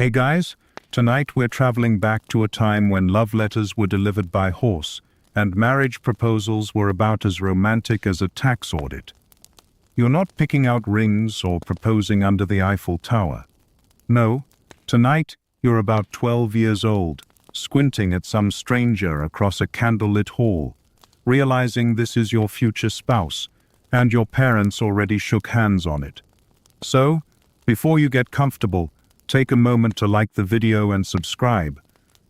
Hey guys, tonight we're traveling back to a time when love letters were delivered by horse and marriage proposals were about as romantic as a tax audit. You're not picking out rings or proposing under the Eiffel Tower. No, tonight you're about 12 years old, squinting at some stranger across a candlelit hall, realizing this is your future spouse, and your parents already shook hands on it. So, before you get comfortable, take a moment to like the video and subscribe,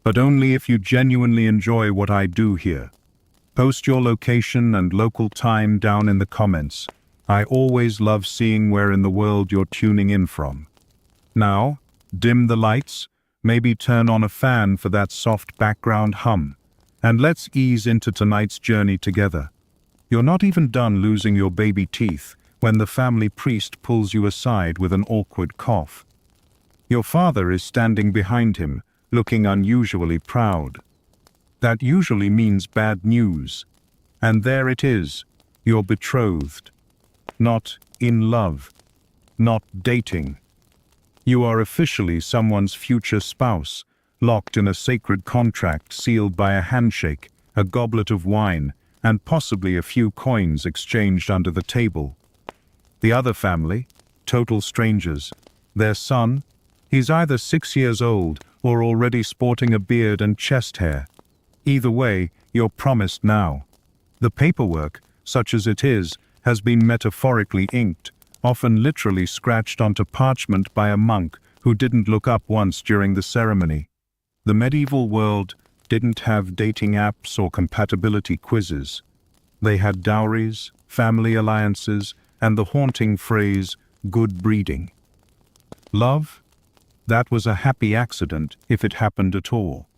but only if you genuinely enjoy what I do here. Post your location and local time down in the comments. I always love seeing where in the world you're tuning in from. Now, dim the lights, maybe turn on a fan for that soft background hum, and let's ease into tonight's journey together. You're not even done losing your baby teeth when the family priest pulls you aside with an awkward cough. Your father is standing behind him, looking unusually proud. That usually means bad news. And there it is, you're betrothed. Not in love. Not dating. You are officially someone's future spouse, locked in a sacred contract sealed by a handshake, a goblet of wine, and possibly a few coins exchanged under the table. The other family, total strangers. Their son, he's either 6 years old or already sporting a beard and chest hair. Either way, you're promised now. The paperwork, such as it is, has been metaphorically inked, often literally scratched onto parchment by a monk who didn't look up once during the ceremony. The medieval world didn't have dating apps or compatibility quizzes. They had dowries, family alliances, and the haunting phrase, good breeding. Love? That was a happy accident if it happened at all.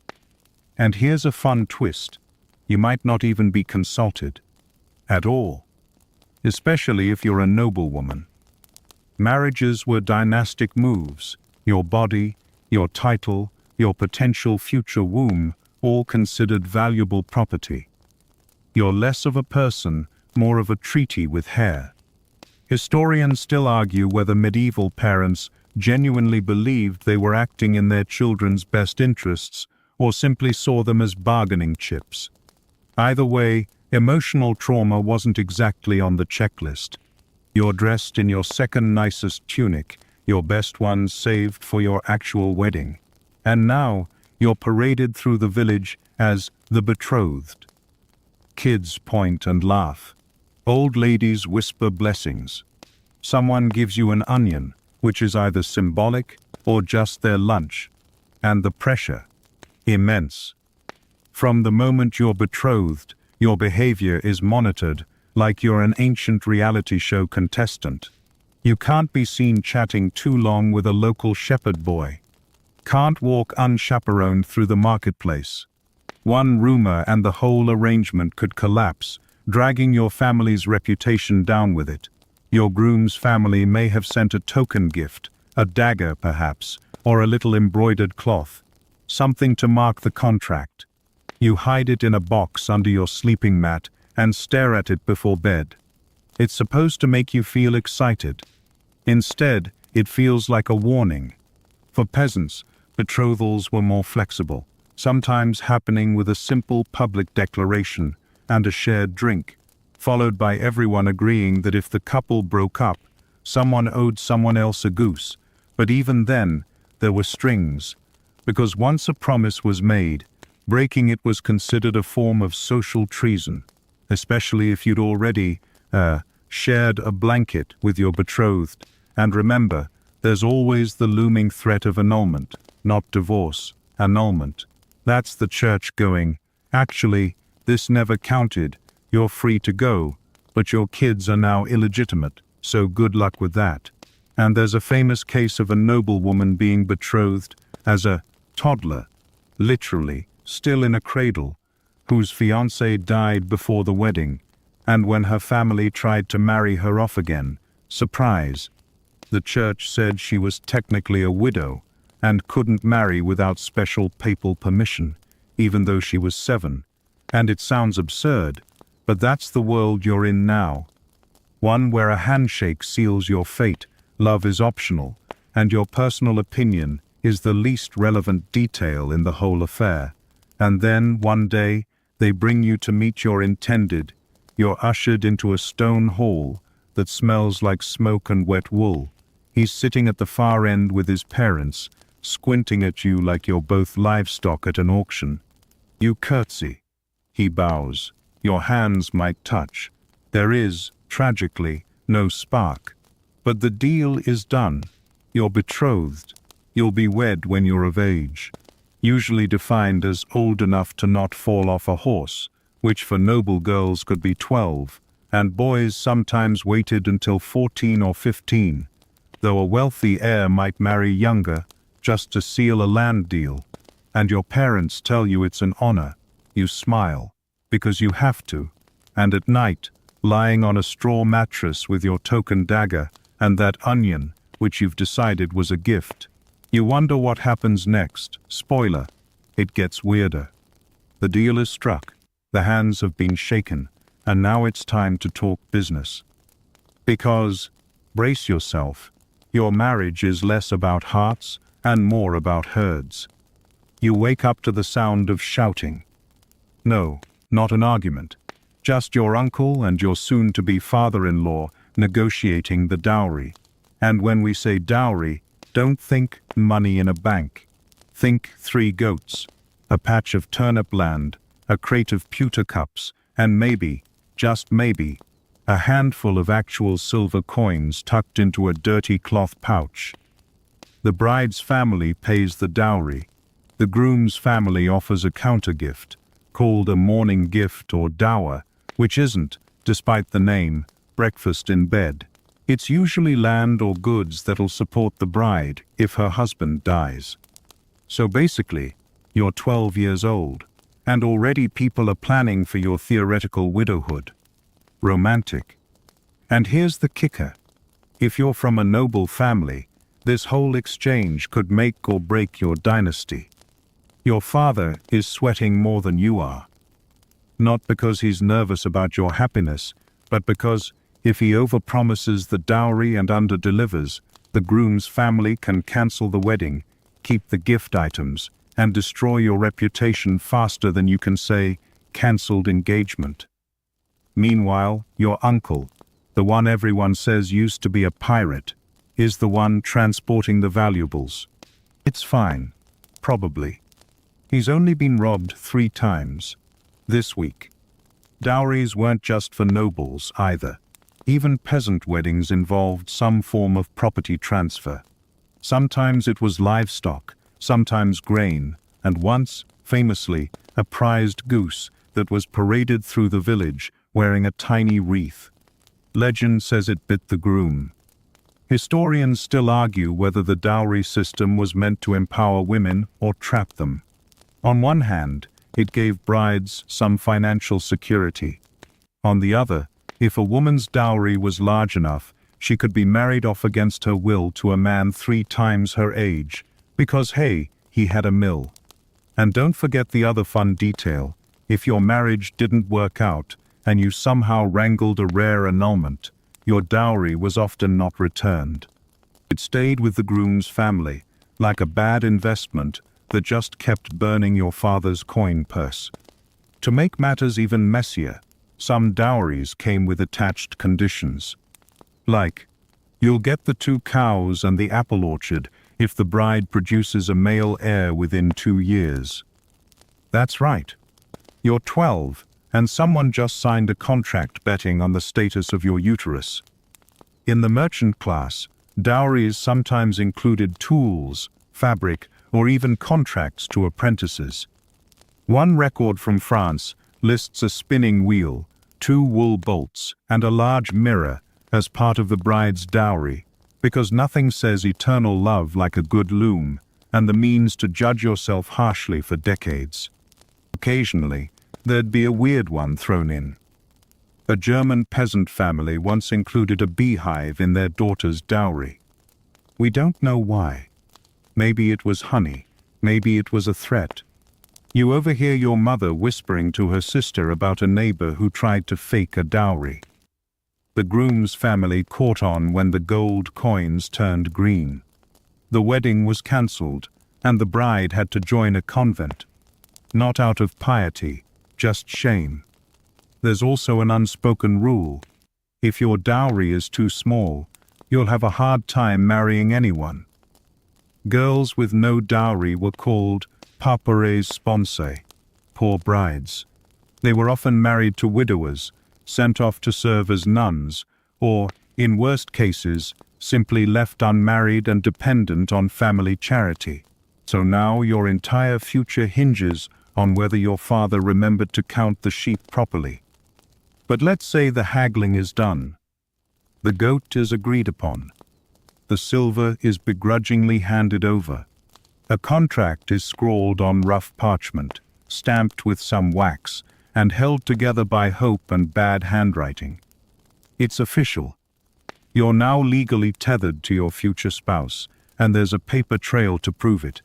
And here's a fun twist. You might not even be consulted. At all. Especially if you're a noblewoman. Marriages were dynastic moves. Your body, your title, your potential future womb, all considered valuable property. You're less of a person, more of a treaty with hair. Historians still argue whether medieval parents genuinely believed they were acting in their children's best interests or simply saw them as bargaining chips. Either way, emotional trauma wasn't exactly on the checklist. You're dressed in your second nicest tunic, your best one saved for your actual wedding. And now, you're paraded through the village as the betrothed. Kids point and laugh. Old ladies whisper blessings. Someone gives you an onion, which is either symbolic or just their lunch. And the pressure. Immense. From the moment you're betrothed, your behavior is monitored like you're an ancient reality show contestant. You can't be seen chatting too long with a local shepherd boy. Can't walk unchaperoned through the marketplace. One rumor and the whole arrangement could collapse, dragging your family's reputation down with it. Your groom's family may have sent a token gift, a dagger perhaps, or a little embroidered cloth. Something to mark the contract. You hide it in a box under your sleeping mat and stare at it before bed. It's supposed to make you feel excited. Instead, it feels like a warning. For peasants, betrothals were more flexible, sometimes happening with a simple public declaration and a shared drink, followed by everyone agreeing that if the couple broke up, someone owed someone else a goose. But even then, there were strings, because once a promise was made, breaking it was considered a form of social treason, especially if you'd already shared a blanket with your betrothed. And remember, there's always the looming threat of annulment, not divorce, annulment. That's the church going, actually, this never counted, you're free to go, but your kids are now illegitimate, so good luck with that. And there's a famous case of a noblewoman being betrothed as a toddler, literally, still in a cradle, whose fiancé died before the wedding, and when her family tried to marry her off again, surprise, the church said she was technically a widow and couldn't marry without special papal permission, even though she was 7. And it sounds absurd, but that's the world you're in now. One where a handshake seals your fate, love is optional, and your personal opinion is the least relevant detail in the whole affair. And then, one day, they bring you to meet your intended. You're ushered into a stone hall that smells like smoke and wet wool. He's sitting at the far end with his parents, squinting at you like you're both livestock at an auction. You curtsy. He bows. Your hands might touch. There is, tragically, no spark. But the deal is done. You're betrothed. You'll be wed when you're of age, usually defined as old enough to not fall off a horse, which for noble girls could be 12, and boys sometimes waited until 14 or 15, though a wealthy heir might marry younger just to seal a land deal, and your parents tell you it's an honor. You smile, because you have to, and at night, lying on a straw mattress with your token dagger and that onion, which you've decided was a gift, you wonder what happens next. Spoiler, it gets weirder. The deal is struck, the hands have been shaken, and now it's time to talk business. Because, brace yourself, your marriage is less about hearts and more about herds. You wake up to the sound of shouting. No, not an argument. Just your uncle and your soon-to-be father-in-law negotiating the dowry. And when we say dowry, don't think money in a bank. Think 3 goats, a patch of turnip land, a crate of pewter cups, and maybe, just maybe, a handful of actual silver coins tucked into a dirty cloth pouch. The bride's family pays the dowry. The groom's family offers a counter-gift, called a morning gift or dower, which isn't, despite the name, breakfast in bed. It's usually land or goods that'll support the bride if her husband dies. So basically, you're 12 years old, and already people are planning for your theoretical widowhood. Romantic. And here's the kicker. If you're from a noble family, this whole exchange could make or break your dynasty. Your father is sweating more than you are. Not because he's nervous about your happiness, but because if he overpromises the dowry and underdelivers, the groom's family can cancel the wedding, keep the gift items, and destroy your reputation faster than you can say, cancelled engagement. Meanwhile, your uncle, the one everyone says used to be a pirate, is the one transporting the valuables. It's fine. Probably. He's only been robbed 3 times. This week. Dowries weren't just for nobles either. Even peasant weddings involved some form of property transfer. Sometimes it was livestock, sometimes grain, and once, famously, a prized goose that was paraded through the village wearing a tiny wreath. Legend says it bit the groom. Historians still argue whether the dowry system was meant to empower women or trap them. On one hand, it gave brides some financial security. On the other, if a woman's dowry was large enough, she could be married off against her will to a man 3 times her age, because hey, he had a mill. And don't forget the other fun detail. If your marriage didn't work out, and you somehow wrangled a rare annulment, your dowry was often not returned. It stayed with the groom's family, like a bad investment that just kept burning your father's coin purse. To make matters even messier, some dowries came with attached conditions. Like, you'll get the 2 cows and the apple orchard if the bride produces a male heir within 2 years. That's right. You're 12, and someone just signed a contract betting on the status of your uterus. In the merchant class, dowries sometimes included tools, fabric, or even contracts to apprentices. One record from France lists a spinning wheel, 2 wool bolts, and a large mirror as part of the bride's dowry, because nothing says eternal love like a good loom and the means to judge yourself harshly for decades. Occasionally, there'd be a weird one thrown in. A German peasant family once included a beehive in their daughter's dowry. We don't know why. Maybe it was honey, maybe it was a threat. You overhear your mother whispering to her sister about a neighbor who tried to fake a dowry. The groom's family caught on when the gold coins turned green. The wedding was cancelled, and the bride had to join a convent. Not out of piety, just shame. There's also an unspoken rule. If your dowry is too small, you'll have a hard time marrying anyone. Girls with no dowry were called pauperes sponsae, poor brides. They were often married to widowers, sent off to serve as nuns, or, in worst cases, simply left unmarried and dependent on family charity. So now your entire future hinges on whether your father remembered to count the sheep properly. But let's say the haggling is done. The goat is agreed upon. The silver is begrudgingly handed over. A contract is scrawled on rough parchment, stamped with some wax, and held together by hope and bad handwriting. It's official. You're now legally tethered to your future spouse, and there's a paper trail to prove it.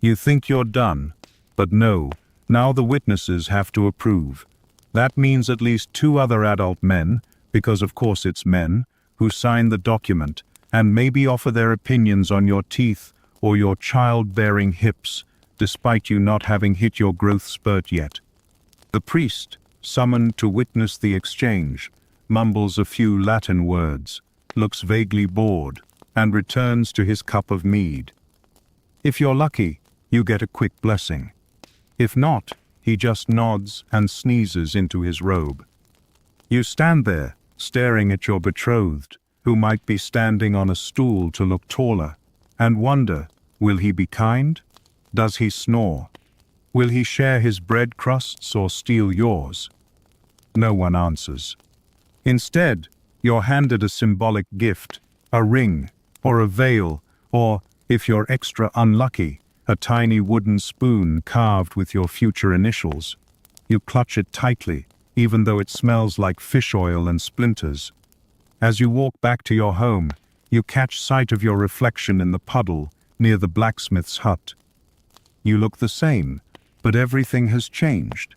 You think you're done, but no, now the witnesses have to approve. That means at least 2 other adult men, because of course it's men, who sign the document, and maybe offer their opinions on your teeth or your childbearing hips, despite you not having hit your growth spurt yet. The priest, summoned to witness the exchange, mumbles a few Latin words, looks vaguely bored, and returns to his cup of mead. If you're lucky, you get a quick blessing. If not, he just nods and sneezes into his robe. You stand there, staring at your betrothed, who might be standing on a stool to look taller, and wonder, will he be kind? Does he snore? Will he share his bread crusts or steal yours? No one answers. Instead, you're handed a symbolic gift, a ring, or a veil, or, if you're extra unlucky, a tiny wooden spoon carved with your future initials. You clutch it tightly, even though it smells like fish oil and splinters. As you walk back to your home, you catch sight of your reflection in the puddle near the blacksmith's hut. You look the same, but everything has changed.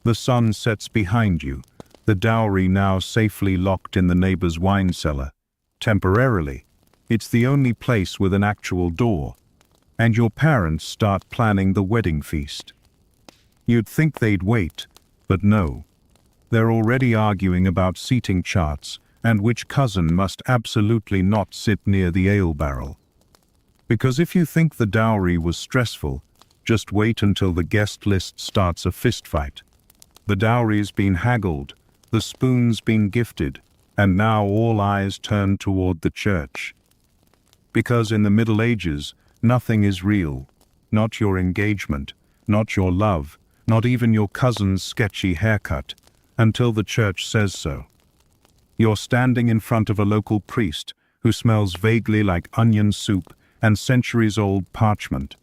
The sun sets behind you, the dowry now safely locked in the neighbor's wine cellar. Temporarily, it's the only place with an actual door, and your parents start planning the wedding feast. You'd think they'd wait, but no. They're already arguing about seating charts and which cousin must absolutely not sit near the ale barrel. Because if you think the dowry was stressful, just wait until the guest list starts a fistfight. The dowry's been haggled, the spoon's been gifted, and now all eyes turn toward the church. Because in the Middle Ages, nothing is real. Not your engagement, not your love, not even your cousin's sketchy haircut, until the church says so. You're standing in front of a local priest who smells vaguely like onion soup and centuries-old parchment.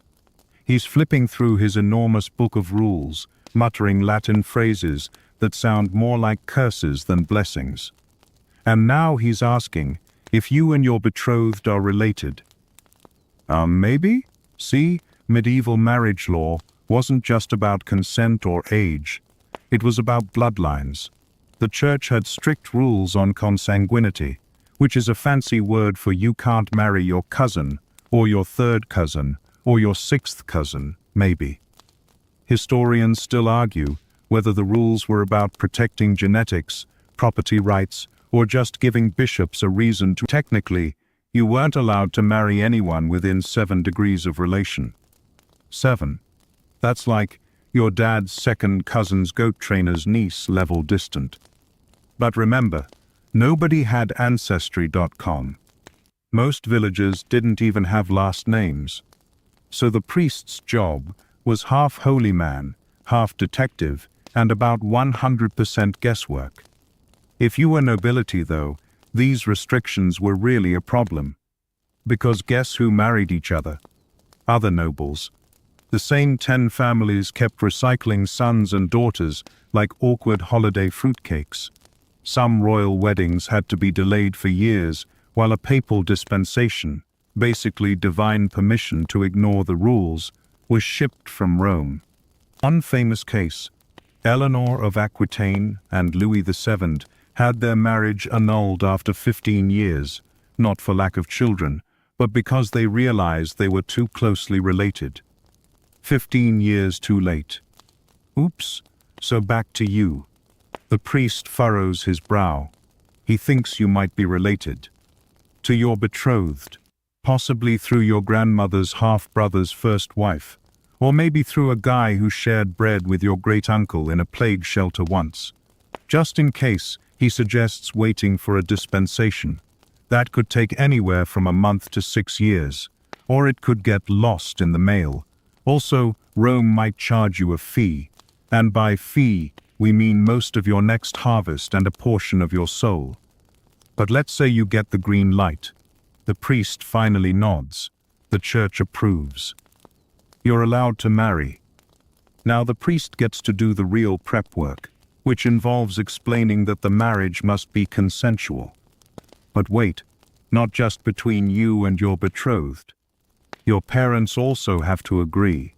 He's flipping through his enormous book of rules, muttering Latin phrases that sound more like curses than blessings. And now he's asking if you and your betrothed are related. Maybe? See, medieval marriage law wasn't just about consent or age. It was about bloodlines. The church had strict rules on consanguinity, which is a fancy word for you can't marry your cousin, or your third cousin, or your sixth cousin, maybe. Historians still argue whether the rules were about protecting genetics, property rights, or just giving bishops a reason to. Technically, you weren't allowed to marry anyone within 7 degrees of relation. 7. That's like your dad's second cousin's goat trainer's niece level distant. But remember, nobody had Ancestry.com. Most villagers didn't even have last names. So the priest's job was half holy man, half detective, and about 100% guesswork. If you were nobility, though, these restrictions were really a problem. Because guess who married each other? Other nobles. The same 10 families kept recycling sons and daughters like awkward holiday fruitcakes. Some royal weddings had to be delayed for years, while a papal dispensation, basically divine permission to ignore the rules, was shipped from Rome. One famous case, Eleanor of Aquitaine and Louis VII had their marriage annulled after 15 years, not for lack of children, but because they realized they were too closely related. 15 years too late. Oops, so back to you. The priest furrows his brow. He thinks you might be related to your betrothed, possibly through your grandmother's half-brother's first wife, or maybe through a guy who shared bread with your great-uncle in a plague shelter once. Just in case, he suggests waiting for a dispensation. That could take anywhere from a month to 6 years, or it could get lost in the mail. Also, Rome might charge you a fee, and by fee, we mean most of your next harvest and a portion of your soul. But let's say you get the green light. The priest finally nods. The church approves. You're allowed to marry. Now the priest gets to do the real prep work, which involves explaining that the marriage must be consensual. But wait, not just between you and your betrothed. Your parents also have to agree,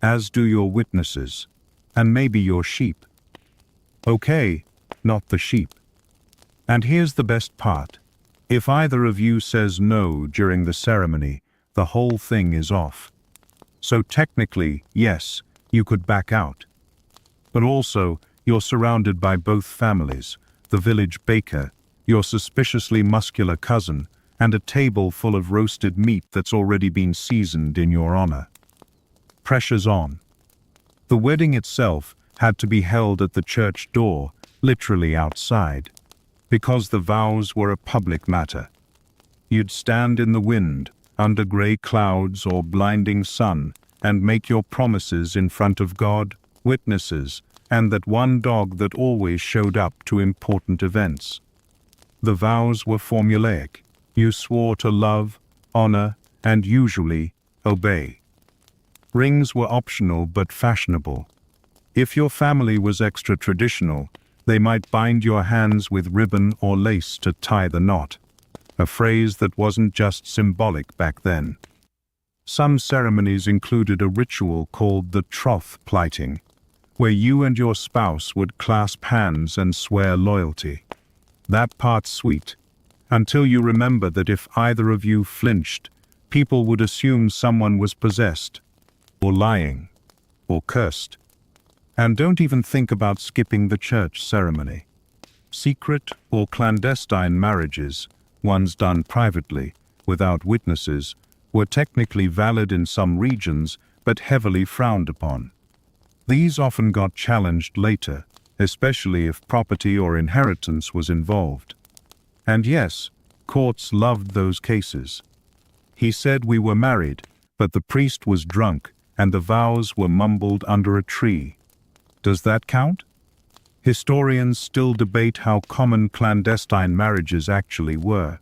as do your witnesses, and maybe your sheep. Okay, not the sheep. And here's the best part. If either of you says no during the ceremony, the whole thing is off. So technically, yes, you could back out. But also, you're surrounded by both families, the village baker, your suspiciously muscular cousin, and a table full of roasted meat that's already been seasoned in your honor. Pressure's on. The wedding itself had to be held at the church door, literally outside, because the vows were a public matter. You'd stand in the wind, under gray clouds or blinding sun, and make your promises in front of God, witnesses, and that one dog that always showed up to important events. The vows were formulaic. You swore to love, honor, and usually obey. Rings were optional but fashionable. If your family was extra traditional, they might bind your hands with ribbon or lace to tie the knot, a phrase that wasn't just symbolic back then. Some ceremonies included a ritual called the troth plighting, where you and your spouse would clasp hands and swear loyalty. That part's sweet, until you remember that if either of you flinched, people would assume someone was possessed, or lying, or cursed. And don't even think about skipping the church ceremony. Secret or clandestine marriages, ones done privately, without witnesses, were technically valid in some regions, but heavily frowned upon. These often got challenged later, especially if property or inheritance was involved. And yes, courts loved those cases. He said we were married, but the priest was drunk, and the vows were mumbled under a tree. Does that count? Historians still debate how common clandestine marriages actually were.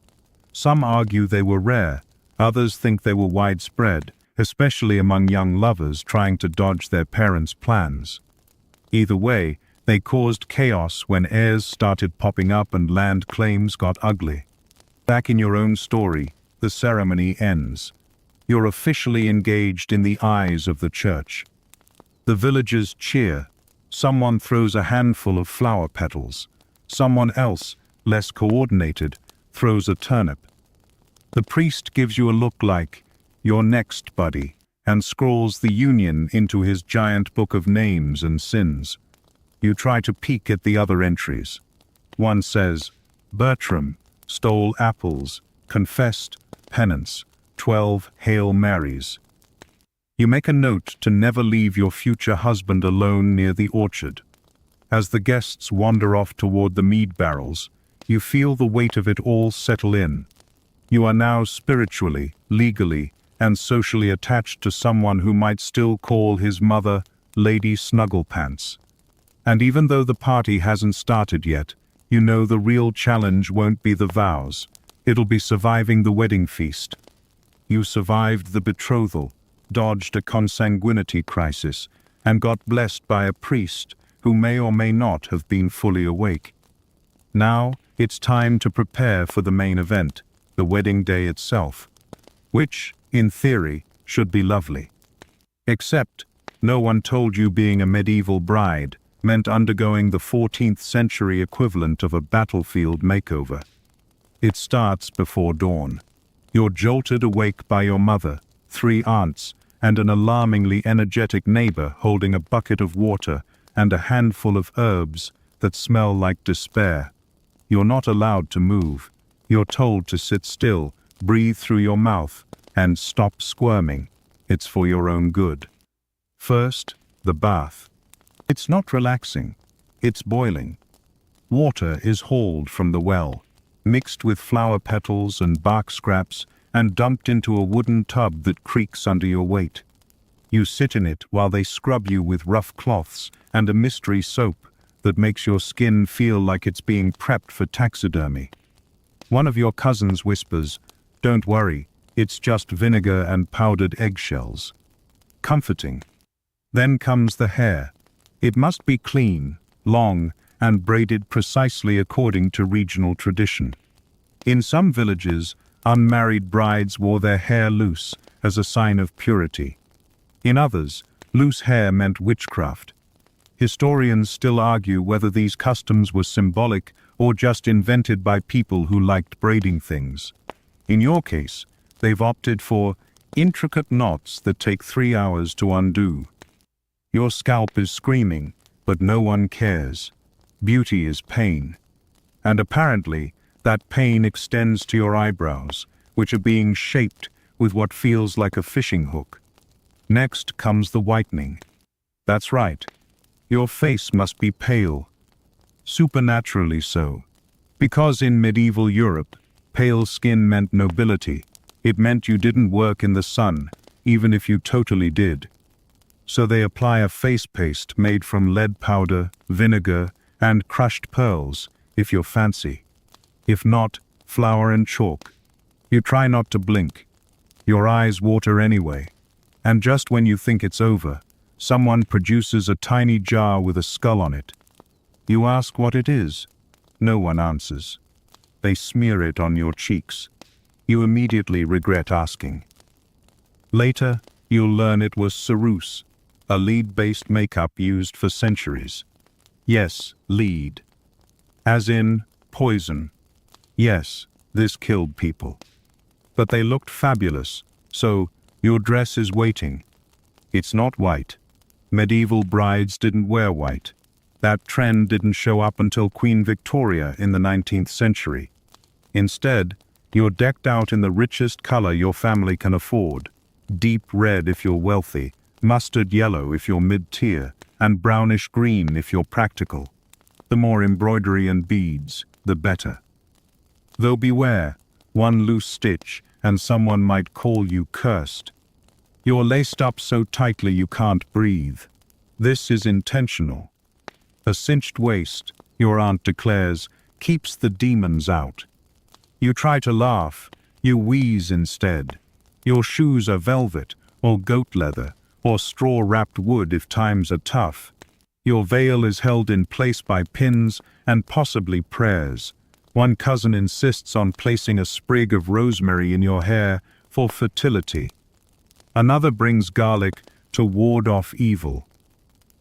Some argue they were rare, others think they were widespread, especially among young lovers trying to dodge their parents' plans. Either way, they caused chaos when heirs started popping up and land claims got ugly. Back in your own story, the ceremony ends. You're officially engaged in the eyes of the church. The villagers cheer. Someone throws a handful of flower petals. Someone else, less coordinated, throws a turnip. The priest gives you a look like, "You're next, buddy," and scrawls the union into his giant book of names and sins. You try to peek at the other entries. One says, Bertram, stole apples, confessed, penance, 12 Hail Marys. You make a note to never leave your future husband alone near the orchard. As the guests wander off toward the mead barrels, you feel the weight of it all settle in. You are now spiritually, legally, and socially attached to someone who might still call his mother Lady Snugglepants. And even though the party hasn't started yet, you know the real challenge won't be the vows. It'll be surviving the wedding feast. You survived the betrothal, dodged a consanguinity crisis, and got blessed by a priest who may or may not have been fully awake. Now, it's time to prepare for the main event, the wedding day itself, which, in theory, should be lovely. Except, no one told you being a medieval bride meant undergoing the 14th century equivalent of a battlefield makeover. It starts before dawn. You're jolted awake by your mother, 3 aunts, and an alarmingly energetic neighbor holding a bucket of water and a handful of herbs that smell like despair. You're not allowed to move. You're told to sit still, breathe through your mouth, and stop squirming. It's for your own good. First, the bath. It's not relaxing. It's boiling. Water is hauled from the well, mixed with flower petals and bark scraps, and dumped into a wooden tub that creaks under your weight. You sit in it while they scrub you with rough cloths and a mystery soap that makes your skin feel like it's being prepped for taxidermy. One of your cousins whispers, "Don't worry, it's just vinegar and powdered eggshells." Comforting. Then comes the hair. It must be clean, long, and braided precisely according to regional tradition. In some villages, unmarried brides wore their hair loose as a sign of purity. In others, loose hair meant witchcraft. Historians still argue whether these customs were symbolic or just invented by people who liked braiding things. In your case, they've opted for intricate knots that take 3 hours to undo. Your scalp is screaming, but no one cares. Beauty is pain. And apparently, that pain extends to your eyebrows, which are being shaped with what feels like a fishing hook. Next comes the whitening. That's right. Your face must be pale. Supernaturally so. Because in medieval Europe, pale skin meant nobility. It meant you didn't work in the sun, even if you totally did. So they apply a face paste made from lead powder, vinegar, and crushed pearls, if you're fancy. If not, flour and chalk. You try not to blink. Your eyes water anyway. And just when you think it's over, someone produces a tiny jar with a skull on it. You ask what it is. No one answers. They smear it on your cheeks. You immediately regret asking. Later, you'll learn it was ceruse, a lead-based makeup used for centuries. Yes, lead. As in poison. Yes, this killed people. But they looked fabulous, so your dress is waiting. It's not white. Medieval brides didn't wear white. That trend didn't show up until Queen Victoria in the 19th century. Instead, you're decked out in the richest color your family can afford. Deep red if you're wealthy, mustard yellow if you're mid-tier, and brownish green if you're practical. The more embroidery and beads, the better. Though beware, one loose stitch and someone might call you cursed. You're laced up so tightly you can't breathe. This is intentional. A cinched waist, your aunt declares, keeps the demons out. You try to laugh, you wheeze instead. Your shoes are velvet, or goat leather, or straw-wrapped wood if times are tough. Your veil is held in place by pins and possibly prayers. One cousin insists on placing a sprig of rosemary in your hair for fertility. Another brings garlic to ward off evil.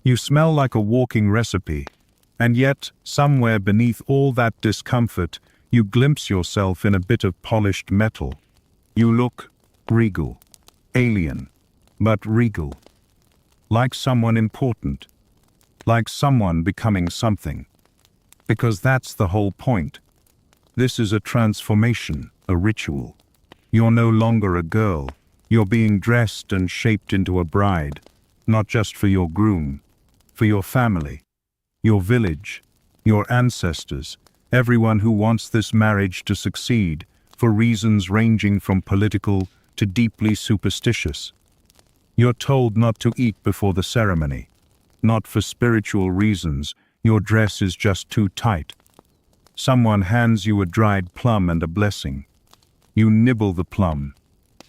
You smell like a walking recipe, and yet, somewhere beneath all that discomfort, you glimpse yourself in a bit of polished metal. You look regal, alien, but regal. Like someone important. Like someone becoming something. Because that's the whole point. This is a transformation, a ritual. You're no longer a girl. You're being dressed and shaped into a bride, not just for your groom, for your family, your village, your ancestors, everyone who wants this marriage to succeed, for reasons ranging from political to deeply superstitious. You're told not to eat before the ceremony. Not for spiritual reasons, your dress is just too tight. Someone hands you a dried plum and a blessing. You nibble the plum.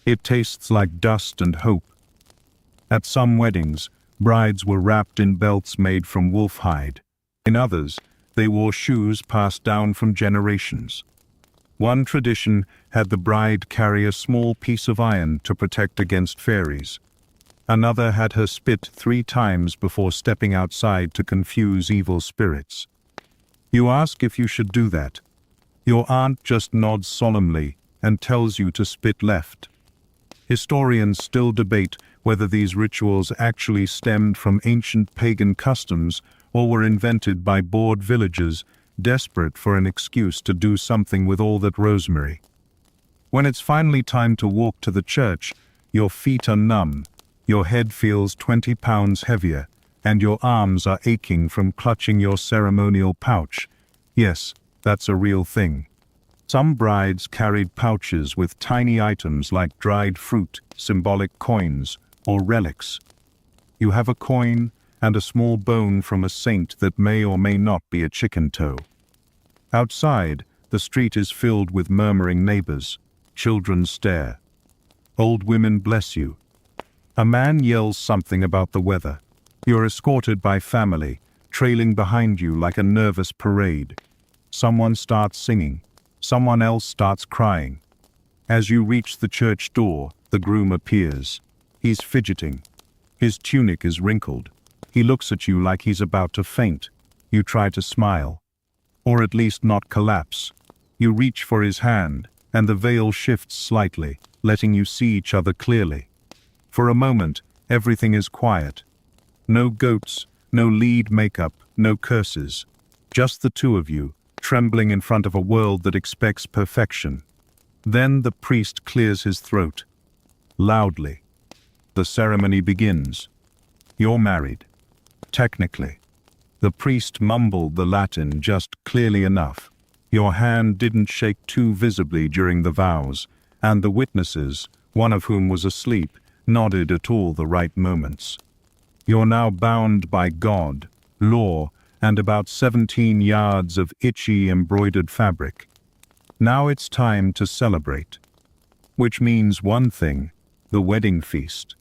It tastes like dust and hope. At some weddings, brides were wrapped in belts made from wolf hide. In others, they wore shoes passed down from generations. One tradition had the bride carry a small piece of iron to protect against fairies. Another had her spit 3 times before stepping outside to confuse evil spirits. You ask if you should do that. Your aunt just nods solemnly, and tells you to spit left. Historians still debate whether these rituals actually stemmed from ancient pagan customs or were invented by bored villagers desperate for an excuse to do something with all that rosemary. When it's finally time to walk to the church, your feet are numb, your head feels 20 pounds heavier, and your arms are aching from clutching your ceremonial pouch. Yes, that's a real thing. Some brides carried pouches with tiny items like dried fruit, symbolic coins, or relics. You have a coin and a small bone from a saint that may or may not be a chicken toe. Outside, the street is filled with murmuring neighbors. Children stare. Old women bless you. A man yells something about the weather. You're escorted by family, trailing behind you like a nervous parade. Someone starts singing. Someone else starts crying. As you reach the church door, the groom appears. He's fidgeting. His tunic is wrinkled. He looks at you like he's about to faint. You try to smile, or at least not collapse. You reach for his hand, and the veil shifts slightly, letting you see each other clearly. For a moment, everything is quiet. No goats, no lead makeup, no curses. Just the two of you, trembling in front of a world that expects perfection. Then the priest clears his throat. Loudly. The ceremony begins. You're married. Technically. The priest mumbled the Latin just clearly enough. Your hand didn't shake too visibly during the vows, and the witnesses, one of whom was asleep, nodded at all the right moments. You're now bound by God, law, and about 17 yards of itchy embroidered fabric. Now it's time to celebrate. Which means one thing, the wedding feast.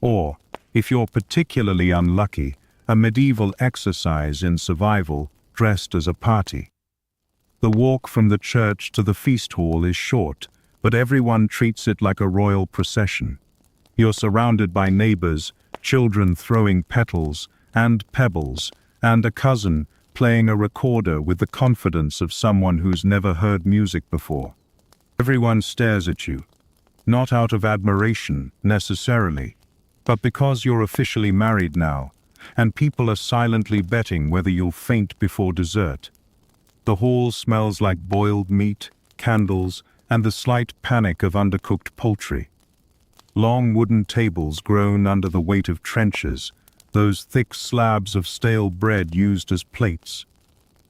Or, if you're particularly unlucky, a medieval exercise in survival dressed as a party. The walk from the church to the feast hall is short, but everyone treats it like a royal procession. You're surrounded by neighbors, children throwing petals and pebbles, and a cousin playing a recorder with the confidence of someone who's never heard music before. Everyone stares at you, not out of admiration necessarily, but because you're officially married now, and people are silently betting whether you'll faint before dessert. The hall smells like boiled meat, candles, and the slight panic of undercooked poultry. Long wooden tables groan under the weight of trenchers, those thick slabs of stale bread used as plates.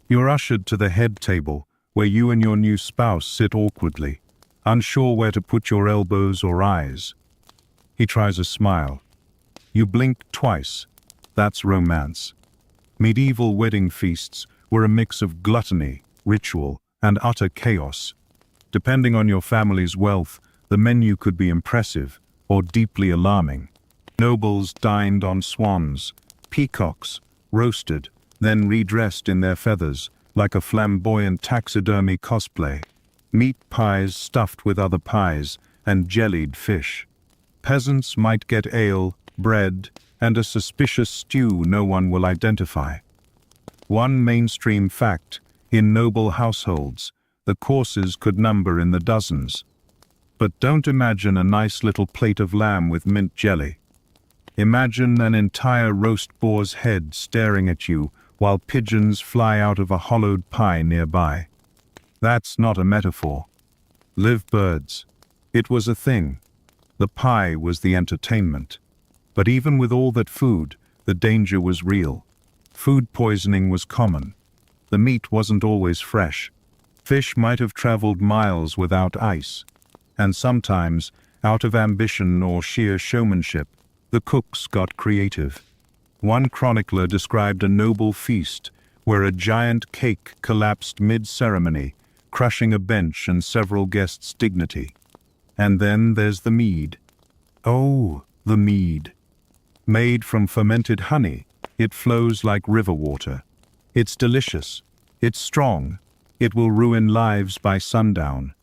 You're ushered to the head table, where you and your new spouse sit awkwardly, unsure where to put your elbows or eyes. He tries a smile. You blink twice. That's romance. Medieval wedding feasts were a mix of gluttony, ritual, and utter chaos. Depending on your family's wealth, the menu could be impressive or deeply alarming. Nobles dined on swans, peacocks, roasted, then redressed in their feathers, like a flamboyant taxidermy cosplay. Meat pies stuffed with other pies, and jellied fish. Peasants might get ale, bread, and a suspicious stew no one will identify. One mainstream fact, in noble households, the courses could number in the dozens. But don't imagine a nice little plate of lamb with mint jelly. Imagine an entire roast boar's head staring at you while pigeons fly out of a hollowed pie nearby. That's not a metaphor. Live birds. It was a thing. The pie was the entertainment. But even with all that food, the danger was real. Food poisoning was common. The meat wasn't always fresh. Fish might have traveled miles without ice. And sometimes, out of ambition or sheer showmanship, the cooks got creative. One chronicler described a noble feast where a giant cake collapsed mid-ceremony, crushing a bench and several guests' dignity. And then there's the mead. Oh, the mead. Made from fermented honey, it flows like river water. It's delicious. It's strong. It will ruin lives by sundown.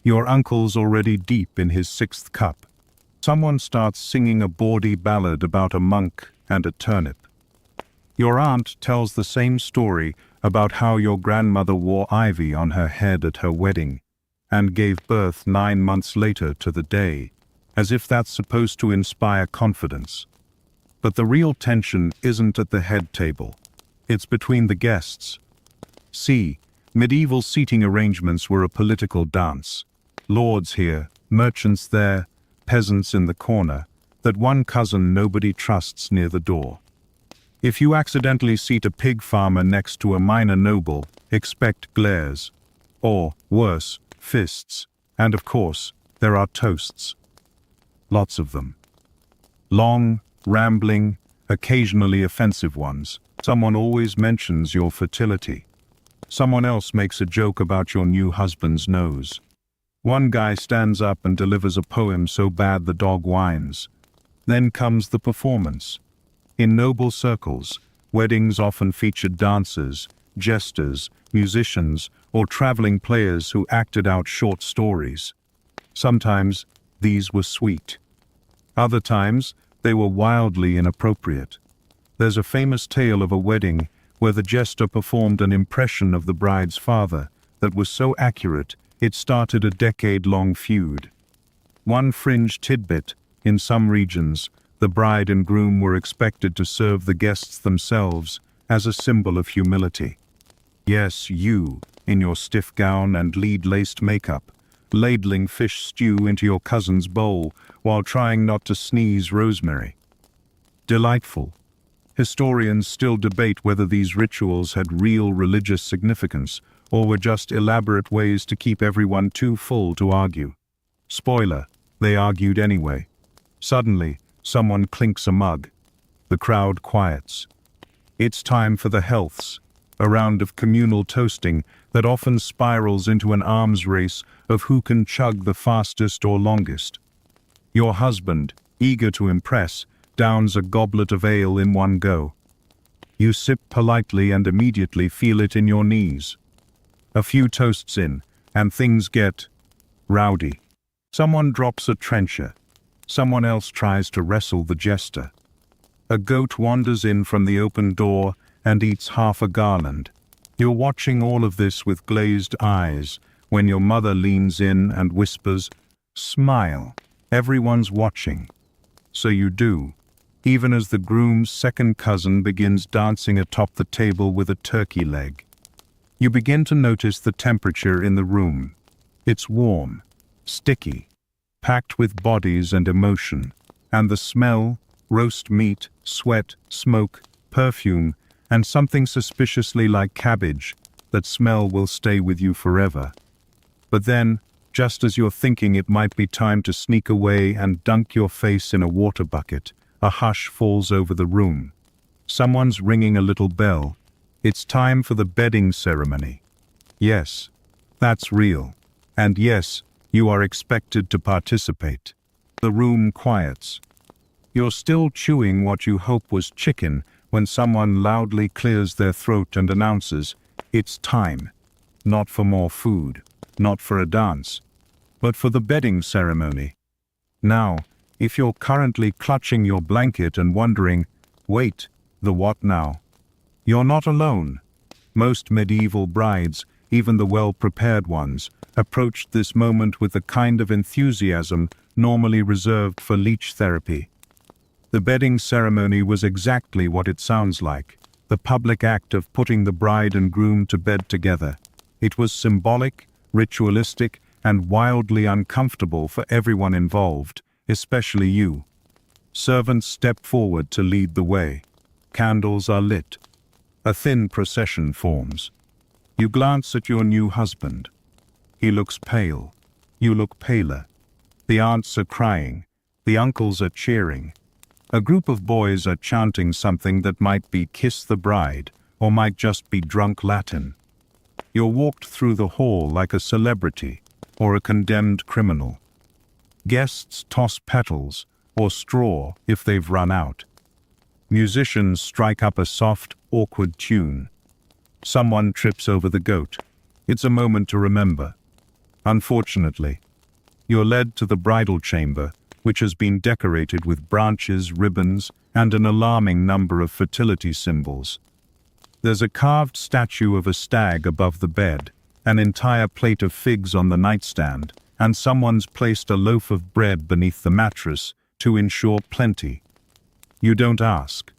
Your uncle's already deep in his 6th cup. Someone starts singing a bawdy ballad about a monk and a turnip. Your aunt tells the same story about how your grandmother wore ivy on her head at her wedding, and gave birth 9 months later to the day, as if that's supposed to inspire confidence. But the real tension isn't at the head table. It's between the guests. See, medieval seating arrangements were a political dance. Lords here, merchants there, peasants in the corner, that one cousin nobody trusts near the door. If you accidentally seat a pig farmer next to a minor noble, expect glares. Or, worse, fists. And of course, there are toasts. Lots of them. Long, rambling, occasionally offensive ones. Someone always mentions your fertility. Someone else makes a joke about your new husband's nose. One guy stands up and delivers a poem so bad the dog whines. Then comes the performance. In noble circles, weddings often featured dancers, jesters, musicians, or traveling players who acted out short stories. Sometimes these were sweet. Other times they were wildly inappropriate. There's a famous tale of a wedding where the jester performed an impression of the bride's father that was so accurate it started a decade-long feud. One fringe tidbit: in some regions, the bride and groom were expected to serve the guests themselves as a symbol of humility. Yes, you, in your stiff gown and lead-laced makeup, ladling fish stew into your cousin's bowl while trying not to sneeze rosemary. Delightful. Historians still debate whether these rituals had real religious significance or were just elaborate ways to keep everyone too full to argue. Spoiler, they argued anyway. Suddenly, someone clinks a mug. The crowd quiets. It's time for the healths, a round of communal toasting that often spirals into an arms race of who can chug the fastest or longest. Your husband, eager to impress, downs a goblet of ale in one go. You sip politely and immediately feel it in your knees. A few toasts in, and things get rowdy. Someone drops a trencher. Someone else tries to wrestle the jester. A goat wanders in from the open door and eats half a garland. You're watching all of this with glazed eyes when your mother leans in and whispers, "Smile. Everyone's watching." So you do, even as the groom's second cousin begins dancing atop the table with a turkey leg. You begin to notice the temperature in the room. It's warm, sticky, packed with bodies and emotion, and the smell, roast meat, sweat, smoke, perfume, and something suspiciously like cabbage, that smell will stay with you forever. But then, just as you're thinking it might be time to sneak away and dunk your face in a water bucket, a hush falls over the room. Someone's ringing a little bell. It's time for the bedding ceremony. Yes, that's real. And yes, you are expected to participate. The room quiets. You're still chewing what you hope was chicken when someone loudly clears their throat and announces, "It's time." Not for more food, not for a dance, but for the bedding ceremony. Now, if you're currently clutching your blanket and wondering, wait, the what now? You're not alone. Most medieval brides, even the well-prepared ones, approached this moment with the kind of enthusiasm normally reserved for leech therapy. The bedding ceremony was exactly what it sounds like, the public act of putting the bride and groom to bed together. It was symbolic, ritualistic, and wildly uncomfortable for everyone involved, especially you. Servants step forward to lead the way. Candles are lit. A thin procession forms. You glance at your new husband. He looks pale. You look paler. The aunts are crying. The uncles are cheering. A group of boys are chanting something that might be "Kiss the Bride" or might just be drunk Latin. You're walked through the hall like a celebrity or a condemned criminal. Guests toss petals or straw if they've run out. Musicians strike up a soft, awkward tune. Someone trips over the goat. It's a moment to remember. Unfortunately, you're led to the bridal chamber, which has been decorated with branches, ribbons, and an alarming number of fertility symbols. There's a carved statue of a stag above the bed, an entire plate of figs on the nightstand, and someone's placed a loaf of bread beneath the mattress to ensure plenty. You don't ask.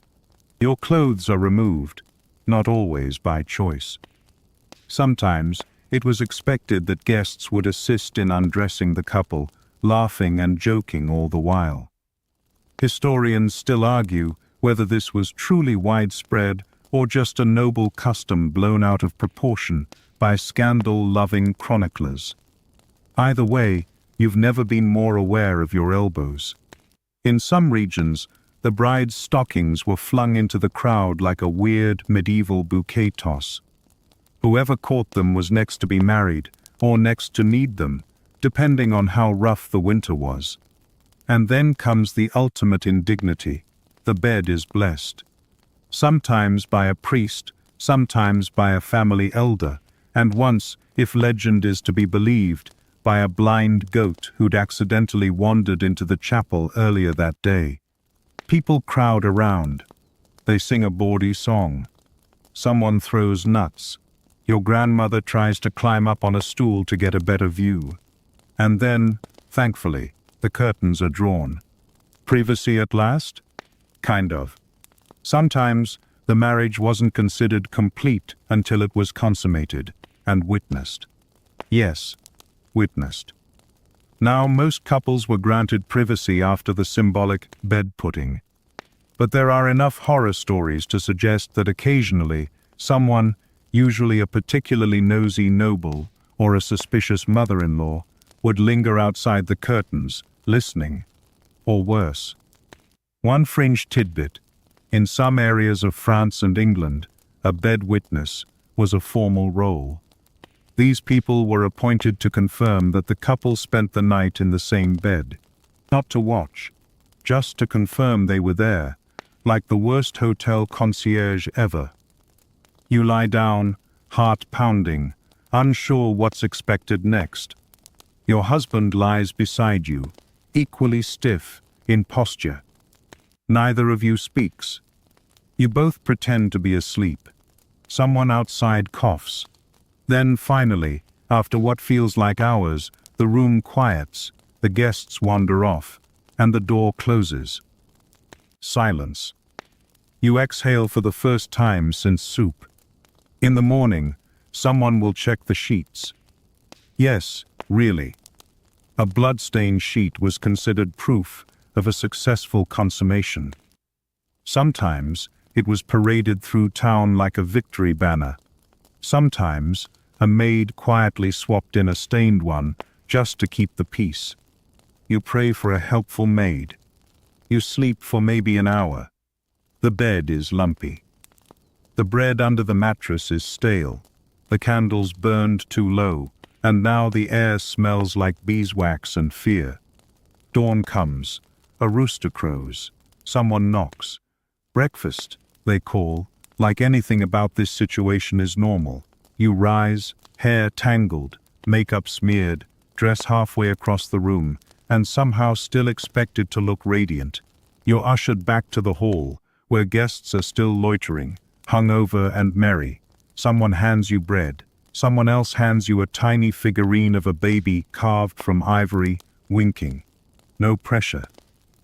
Your clothes are removed, not always by choice. Sometimes it was expected that guests would assist in undressing the couple, laughing and joking all the while. Historians still argue whether this was truly widespread or just a noble custom blown out of proportion by scandal-loving chroniclers. Either way, you've never been more aware of your elbows. In some regions, the bride's stockings were flung into the crowd like a weird medieval bouquet toss. Whoever caught them was next to be married, or next to need them, depending on how rough the winter was. And then comes the ultimate indignity. The bed is blessed. Sometimes by a priest, sometimes by a family elder, and once, if legend is to be believed, by a blind goat who'd accidentally wandered into the chapel earlier that day. People crowd around. They sing a bawdy song. Someone throws nuts. Your grandmother tries to climb up on a stool to get a better view. And then, thankfully, the curtains are drawn. Privacy at last? Kind of. Sometimes, the marriage wasn't considered complete until it was consummated and witnessed. Yes, witnessed. Now, most couples were granted privacy after the symbolic bed-putting. But there are enough horror stories to suggest that occasionally, someone, usually a particularly nosy noble or a suspicious mother-in-law, would linger outside the curtains, listening, or worse. One fringe tidbit: in some areas of France and England, a bed witness was a formal role. These people were appointed to confirm that the couple spent the night in the same bed. Not to watch, just to confirm they were there, like the worst hotel concierge ever. You lie down, heart pounding, unsure what's expected next. Your husband lies beside you, equally stiff, in posture. Neither of you speaks. You both pretend to be asleep. Someone outside coughs. Then finally, after what feels like hours, the room quiets, the guests wander off, and the door closes. Silence. You exhale for the first time since soup. In the morning, someone will check the sheets. Yes, really. A blood-stained sheet was considered proof of a successful consummation. Sometimes it was paraded through town like a victory banner. Sometimes a maid quietly swapped in a stained one just to keep the peace. You pray for a helpful maid. You sleep for maybe an hour. The bed is lumpy. The bread under the mattress is stale. The candles burned too low, and now the air smells like beeswax and fear. Dawn comes. A rooster crows. Someone knocks. Breakfast, they call. Like anything about this situation is normal. You rise, hair tangled, makeup smeared, dress halfway across the room, and somehow still expected to look radiant. You're ushered back to the hall, where guests are still loitering, hungover and merry. Someone hands you bread. Someone else hands you a tiny figurine of a baby carved from ivory, winking. No pressure.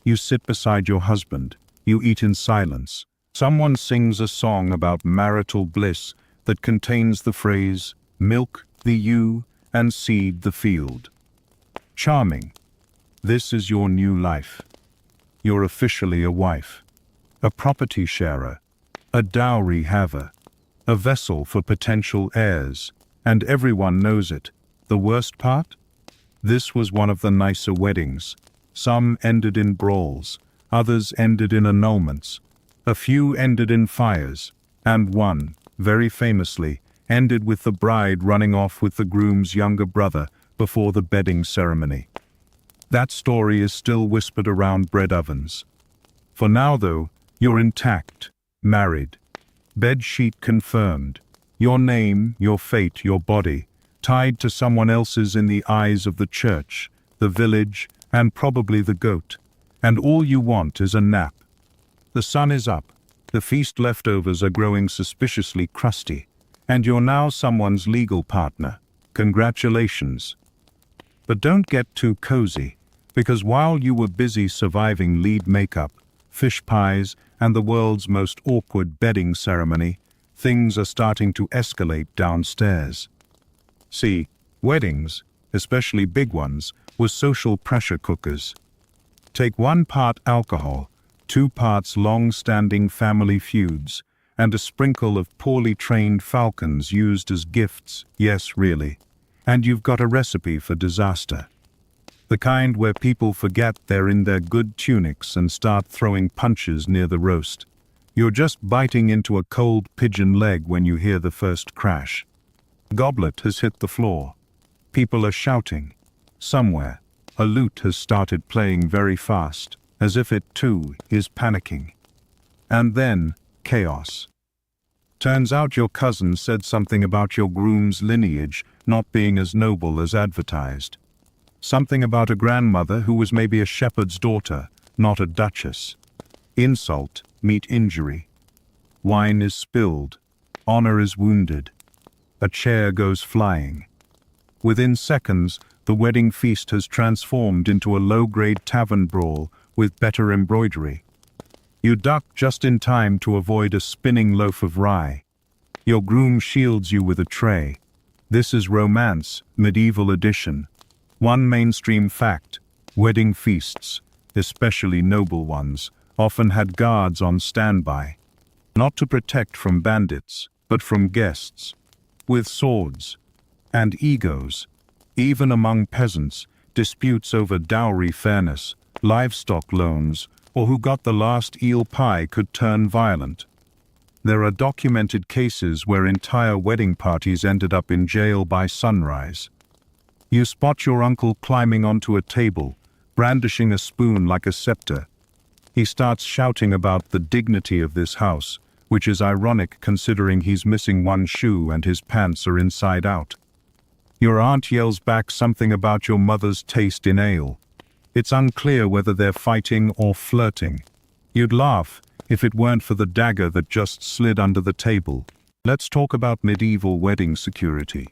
You sit beside your husband. You eat in silence. Someone sings a song about marital bliss that contains the phrase, milk the ewe and seed the field. Charming. This is your new life. You're officially a wife, a property sharer, a dowry haver, a vessel for potential heirs, and everyone knows it. The worst part? This was one of the nicer weddings. Some ended in brawls, others ended in annulments, a few ended in fires, and one, very famously, ended with the bride running off with the groom's younger brother before the bedding ceremony. That story is still whispered around bread ovens. For now, though, you're intact, married, bed sheet confirmed, your name, your fate, your body, tied to someone else's in the eyes of the church, the village, and probably the goat, and all you want is a nap. The sun is up, the feast leftovers are growing suspiciously crusty, and you're now someone's legal partner, Congratulations. But don't get too cozy, because while you were busy surviving lead makeup, fish pies, and the world's most awkward bedding ceremony, things are starting to escalate downstairs. See, weddings, especially big ones, were social pressure cookers. Take 1 part alcohol, 2 parts long-standing family feuds, and a sprinkle of poorly trained falcons used as gifts, yes, really, and you've got a recipe for disaster. The kind where people forget they're in their good tunics and start throwing punches near the roast. You're just biting into a cold pigeon leg when you hear the first crash. Goblet has hit the floor. People are shouting. Somewhere, a lute has started playing very fast, as if it too is panicking. And then, chaos. Turns out your cousin said something about your groom's lineage not being as noble as advertised. Something about a grandmother who was maybe a shepherd's daughter, not a duchess. Insult meet injury. Wine is spilled. Honor is wounded. A chair goes flying. Within seconds, the wedding feast has transformed into a low-grade tavern brawl with better embroidery. You duck just in time to avoid a spinning loaf of rye. Your groom shields you with a tray. This is romance, medieval edition. One mainstream fact: wedding feasts, especially noble ones, often had guards on standby. Not to protect from bandits, but from guests. With swords. And egos. Even among peasants, disputes over dowry fairness, livestock loans, or who got the last eel pie could turn violent. There are documented cases where entire wedding parties ended up in jail by sunrise. You spot your uncle climbing onto a table, brandishing a spoon like a scepter. He starts shouting about the dignity of this house, which is ironic considering he's missing one shoe and his pants are inside out. Your aunt yells back something about your mother's taste in ale. It's unclear whether they're fighting or flirting. You'd laugh if it weren't for the dagger that just slid under the table. Let's talk about medieval wedding security.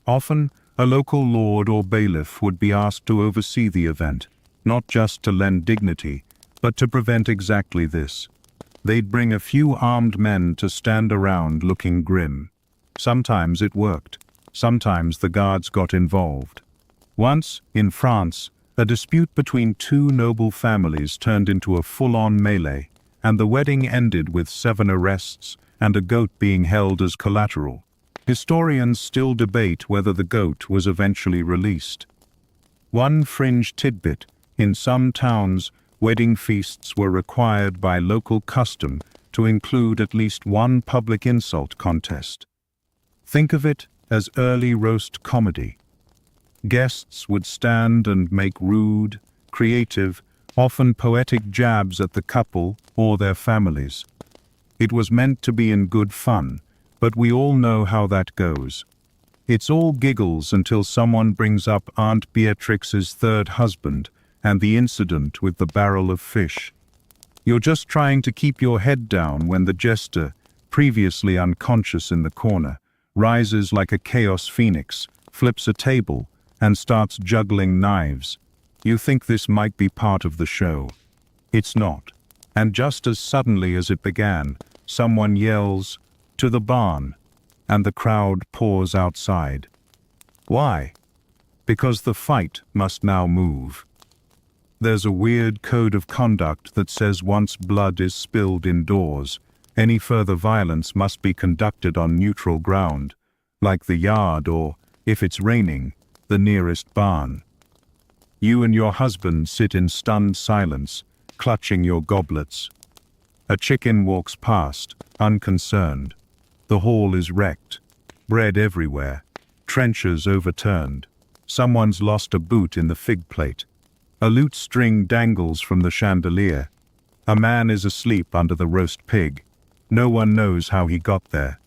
Often, a local lord or bailiff would be asked to oversee the event, not just to lend dignity, but to prevent exactly this. They'd bring a few armed men to stand around looking grim. Sometimes it worked. Sometimes the guards got involved. Once, in France, a dispute between 2 noble families turned into a full-on melee, and the wedding ended with 7 arrests and a goat being held as collateral. Historians still debate whether the goat was eventually released. One fringe tidbit: in some towns, wedding feasts were required by local custom to include at least one public insult contest. Think of it as early roast comedy. Guests would stand and make rude, creative, often poetic jabs at the couple or their families. It was meant to be in good fun, but we all know how that goes. It's all giggles until someone brings up Aunt Beatrix's 3rd husband and the incident with the barrel of fish. You're just trying to keep your head down when the jester, previously unconscious in the corner, rises like a chaos phoenix, flips a table, and starts juggling knives. You think this might be part of the show. It's not. And just as suddenly as it began, someone yells, "To the barn," and the crowd pours outside. Why? Because the fight must now move. There's a weird code of conduct that says once blood is spilled indoors, any further violence must be conducted on neutral ground, like the yard or, if it's raining, the nearest barn. You and your husband sit in stunned silence, clutching your goblets. A chicken walks past, unconcerned. The hall is wrecked. Bread everywhere. Trenchers overturned. Someone's lost a boot in the fig plate. A lute string dangles from the chandelier. A man is asleep under the roast pig. No one knows how he got there.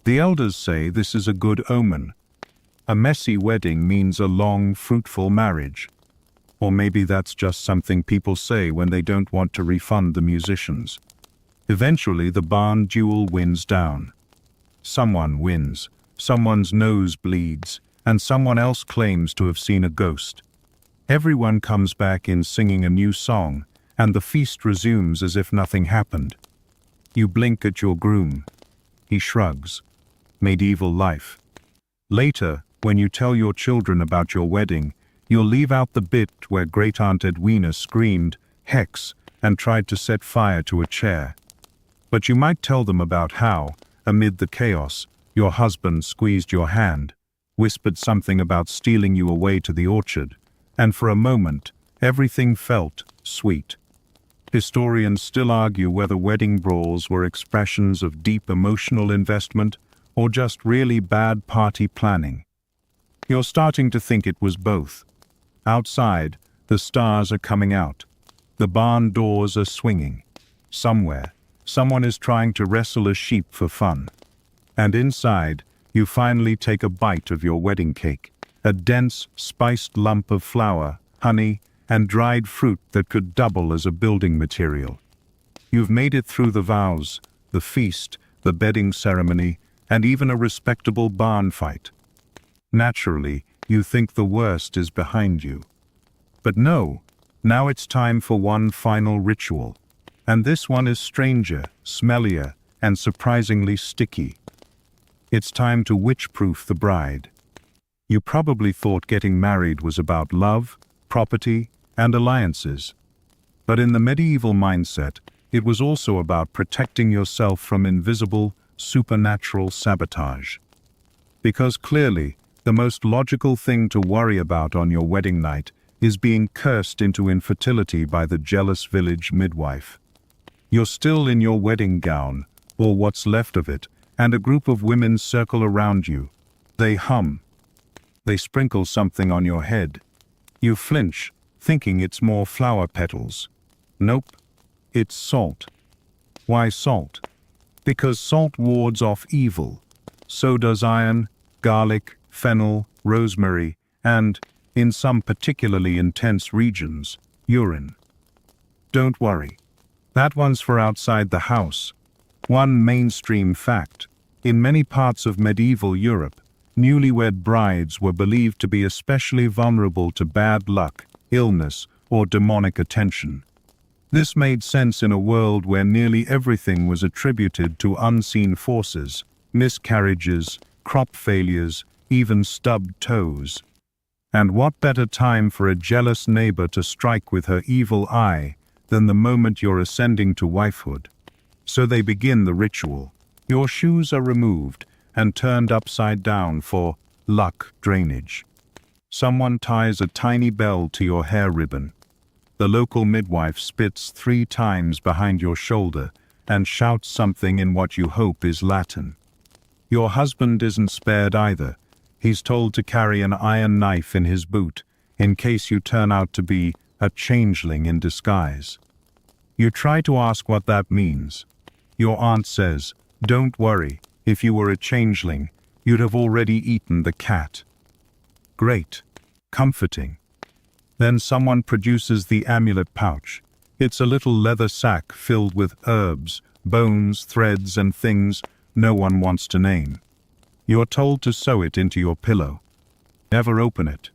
The elders say this is a good omen. A messy wedding means a long, fruitful marriage. Or maybe that's just something people say when they don't want to refund the musicians. Eventually, the barn duel winds down. Someone wins. Someone's nose bleeds, and someone else claims to have seen a ghost. Everyone comes back in singing a new song, and the feast resumes as if nothing happened. You blink at your groom. He shrugs. Medieval life. Later, when you tell your children about your wedding, you'll leave out the bit where Great-Aunt Edwina screamed, "Hex," and tried to set fire to a chair. But you might tell them about how, amid the chaos, your husband squeezed your hand, whispered something about stealing you away to the orchard, and for a moment, everything felt sweet. Historians still argue whether wedding brawls were expressions of deep emotional investment or just really bad party planning. You're starting to think it was both. Outside, the stars are coming out. The barn doors are swinging. Somewhere, someone is trying to wrestle a sheep for fun. And inside, you finally take a bite of your wedding cake, a dense, spiced lump of flour, honey, and dried fruit that could double as a building material. You've made it through the vows, the feast, the bedding ceremony, and even a respectable barn fight. Naturally, you think the worst is behind you. But no, now it's time for one final ritual. And this one is stranger, smellier, and surprisingly sticky. It's time to witch-proof the bride. You probably thought getting married was about love, property, and alliances. But in the medieval mindset, it was also about protecting yourself from invisible, supernatural sabotage. Because clearly, the most logical thing to worry about on your wedding night is being cursed into infertility by the jealous village midwife. You're still in your wedding gown, or what's left of it, and a group of women circle around you. They hum. They sprinkle something on your head. You flinch, thinking it's more flower petals. Nope, it's salt. Why salt? Because salt wards off evil. So does iron, garlic, fennel, rosemary, and, in some particularly intense regions, urine. Don't worry. That one's for outside the house. One mainstream fact. In many parts of medieval Europe, newlywed brides were believed to be especially vulnerable to bad luck, illness, or demonic attention. This made sense in a world where nearly everything was attributed to unseen forces, miscarriages, crop failures, even stubbed toes. And what better time for a jealous neighbor to strike with her evil eye than the moment you're ascending to wifehood? So they begin the ritual. Your shoes are removed and turned upside down for luck drainage. Someone ties a tiny bell to your hair ribbon. The local midwife spits 3 times behind your shoulder and shouts something in what you hope is Latin. Your husband isn't spared either. He's told to carry an iron knife in his boot, in case you turn out to be a changeling in disguise. You try to ask what that means. Your aunt says, "Don't worry, if you were a changeling, you'd have already eaten the cat." Great. Comforting. Then someone produces the amulet pouch. It's a little leather sack filled with herbs, bones, threads, and things no one wants to name. You're told to sew it into your pillow. Never open it.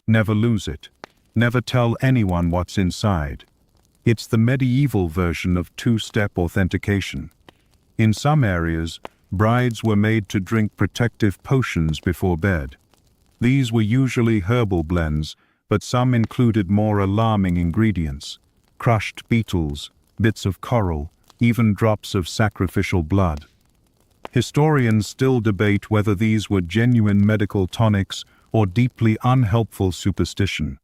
Never lose it. Never tell anyone what's inside. It's the medieval version of two-step authentication. In some areas, brides were made to drink protective potions before bed. These were usually herbal blends, but some included more alarming ingredients: crushed beetles, bits of coral, even drops of sacrificial blood. Historians still debate whether these were genuine medical tonics or deeply unhelpful superstition.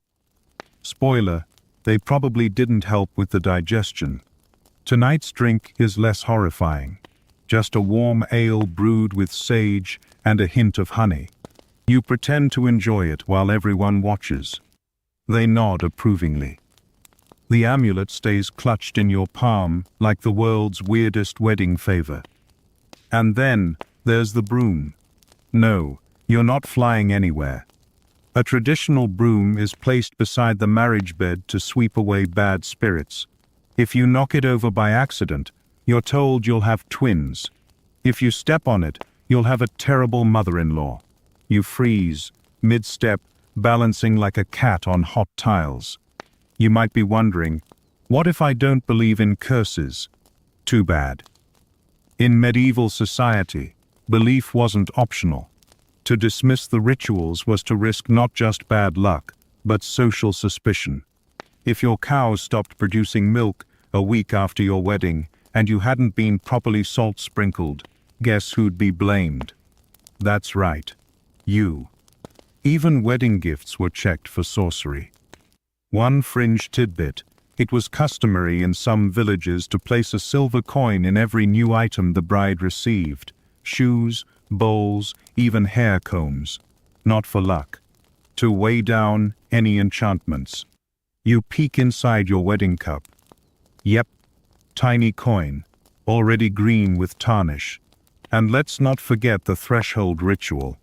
Spoiler, they probably didn't help with the digestion. Tonight's drink is less horrifying. Just a warm ale brewed with sage and a hint of honey. You pretend to enjoy it while everyone watches. They nod approvingly. The amulet stays clutched in your palm like the world's weirdest wedding favor. And then there's the broom. No, you're not flying anywhere. A traditional broom is placed beside the marriage bed to sweep away bad spirits. If you knock it over by accident, you're told you'll have twins. If you step on it, you'll have a terrible mother-in-law. You freeze, mid-step, balancing like a cat on hot tiles. You might be wondering, what if I don't believe in curses? Too bad. In medieval society, belief wasn't optional. To dismiss the rituals was to risk not just bad luck, but social suspicion. If your cows stopped producing milk a week after your wedding, and you hadn't been properly salt-sprinkled, guess who'd be blamed? That's right, you. Even wedding gifts were checked for sorcery. One fringe tidbit: it was customary in some villages to place a silver coin in every new item the bride received. Shoes, bowls, even hair combs. Not for luck. To weigh down any enchantments. You peek inside your wedding cup. Yep, tiny coin, already green with tarnish. And let's not forget the threshold ritual.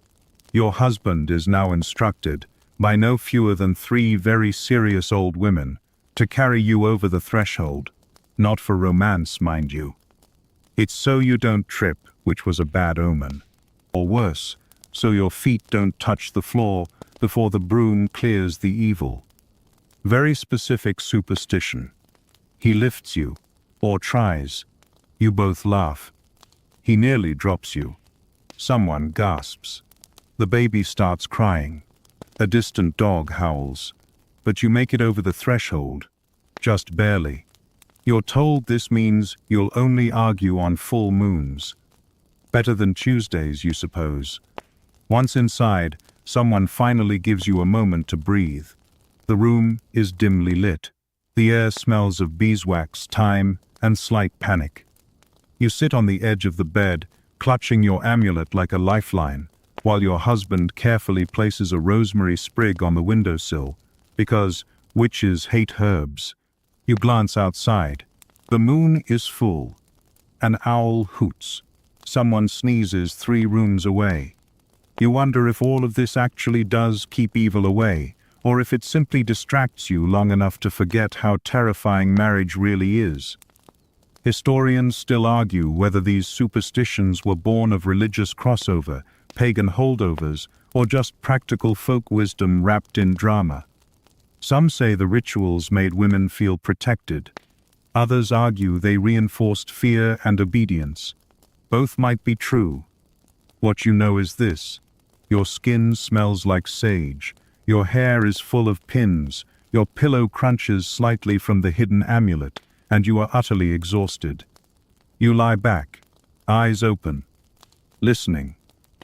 Your husband is now instructed, by no fewer than 3 very serious old women, to carry you over the threshold. Not for romance, mind you. It's so you don't trip, which was a bad omen. Or worse, so your feet don't touch the floor before the broom clears the evil. Very specific superstition. He lifts you, or tries. You both laugh. He nearly drops you. Someone gasps. The baby starts crying. A distant dog howls. But you make it over the threshold. Just barely. You're told this means you'll only argue on full moons. Better than Tuesdays, you suppose. Once inside, someone finally gives you a moment to breathe. The room is dimly lit. The air smells of beeswax, thyme, and slight panic. You sit on the edge of the bed, clutching your amulet like a lifeline, while your husband carefully places a rosemary sprig on the windowsill, because witches hate herbs. You glance outside. The moon is full. An owl hoots. Someone sneezes 3 rooms away. You wonder if all of this actually does keep evil away, or if it simply distracts you long enough to forget how terrifying marriage really is. Historians still argue whether these superstitions were born of religious crossover, pagan holdovers, or just practical folk wisdom wrapped in drama. Some say the rituals made women feel protected. Others argue they reinforced fear and obedience. Both might be true. What you know is this: your skin smells like sage, your hair is full of pins, your pillow crunches slightly from the hidden amulet, and you are utterly exhausted. You lie back, eyes open, listening.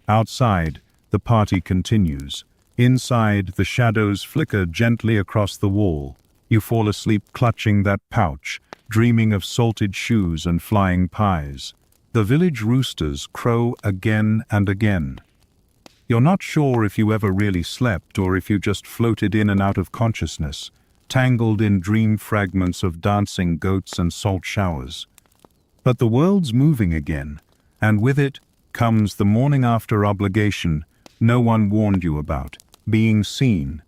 Outside, the party continues. Inside, the shadows flicker gently across the wall. You fall asleep clutching that pouch, dreaming of salted shoes and flying pies. The village roosters crow again and again. You're not sure if you ever really slept or if you just floated in and out of consciousness, tangled in dream fragments of dancing goats and salt showers. But the world's moving again, and with it comes the morning after obligation no one warned you about, being seen.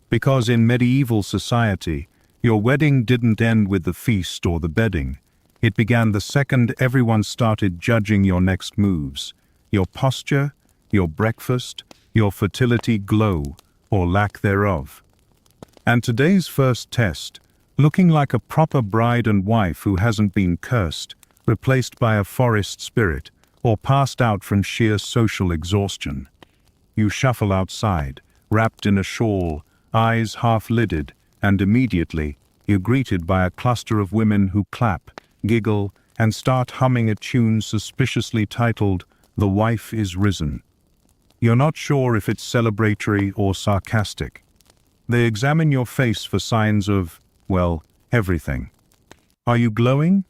Because in medieval society, your wedding didn't end with the feast or the bedding. It began the second everyone started judging your next moves, your posture, your breakfast, your fertility glow, or lack thereof. And today's first test, looking like a proper bride and wife who hasn't been cursed, replaced by a forest spirit, or passed out from sheer social exhaustion. You shuffle outside, wrapped in a shawl, eyes half-lidded, and immediately you're greeted by a cluster of women who clap, giggle, and start humming a tune suspiciously titled, "The Wife is Risen." You're not sure if it's celebratory or sarcastic. They examine your face for signs of, well, everything. Are you glowing?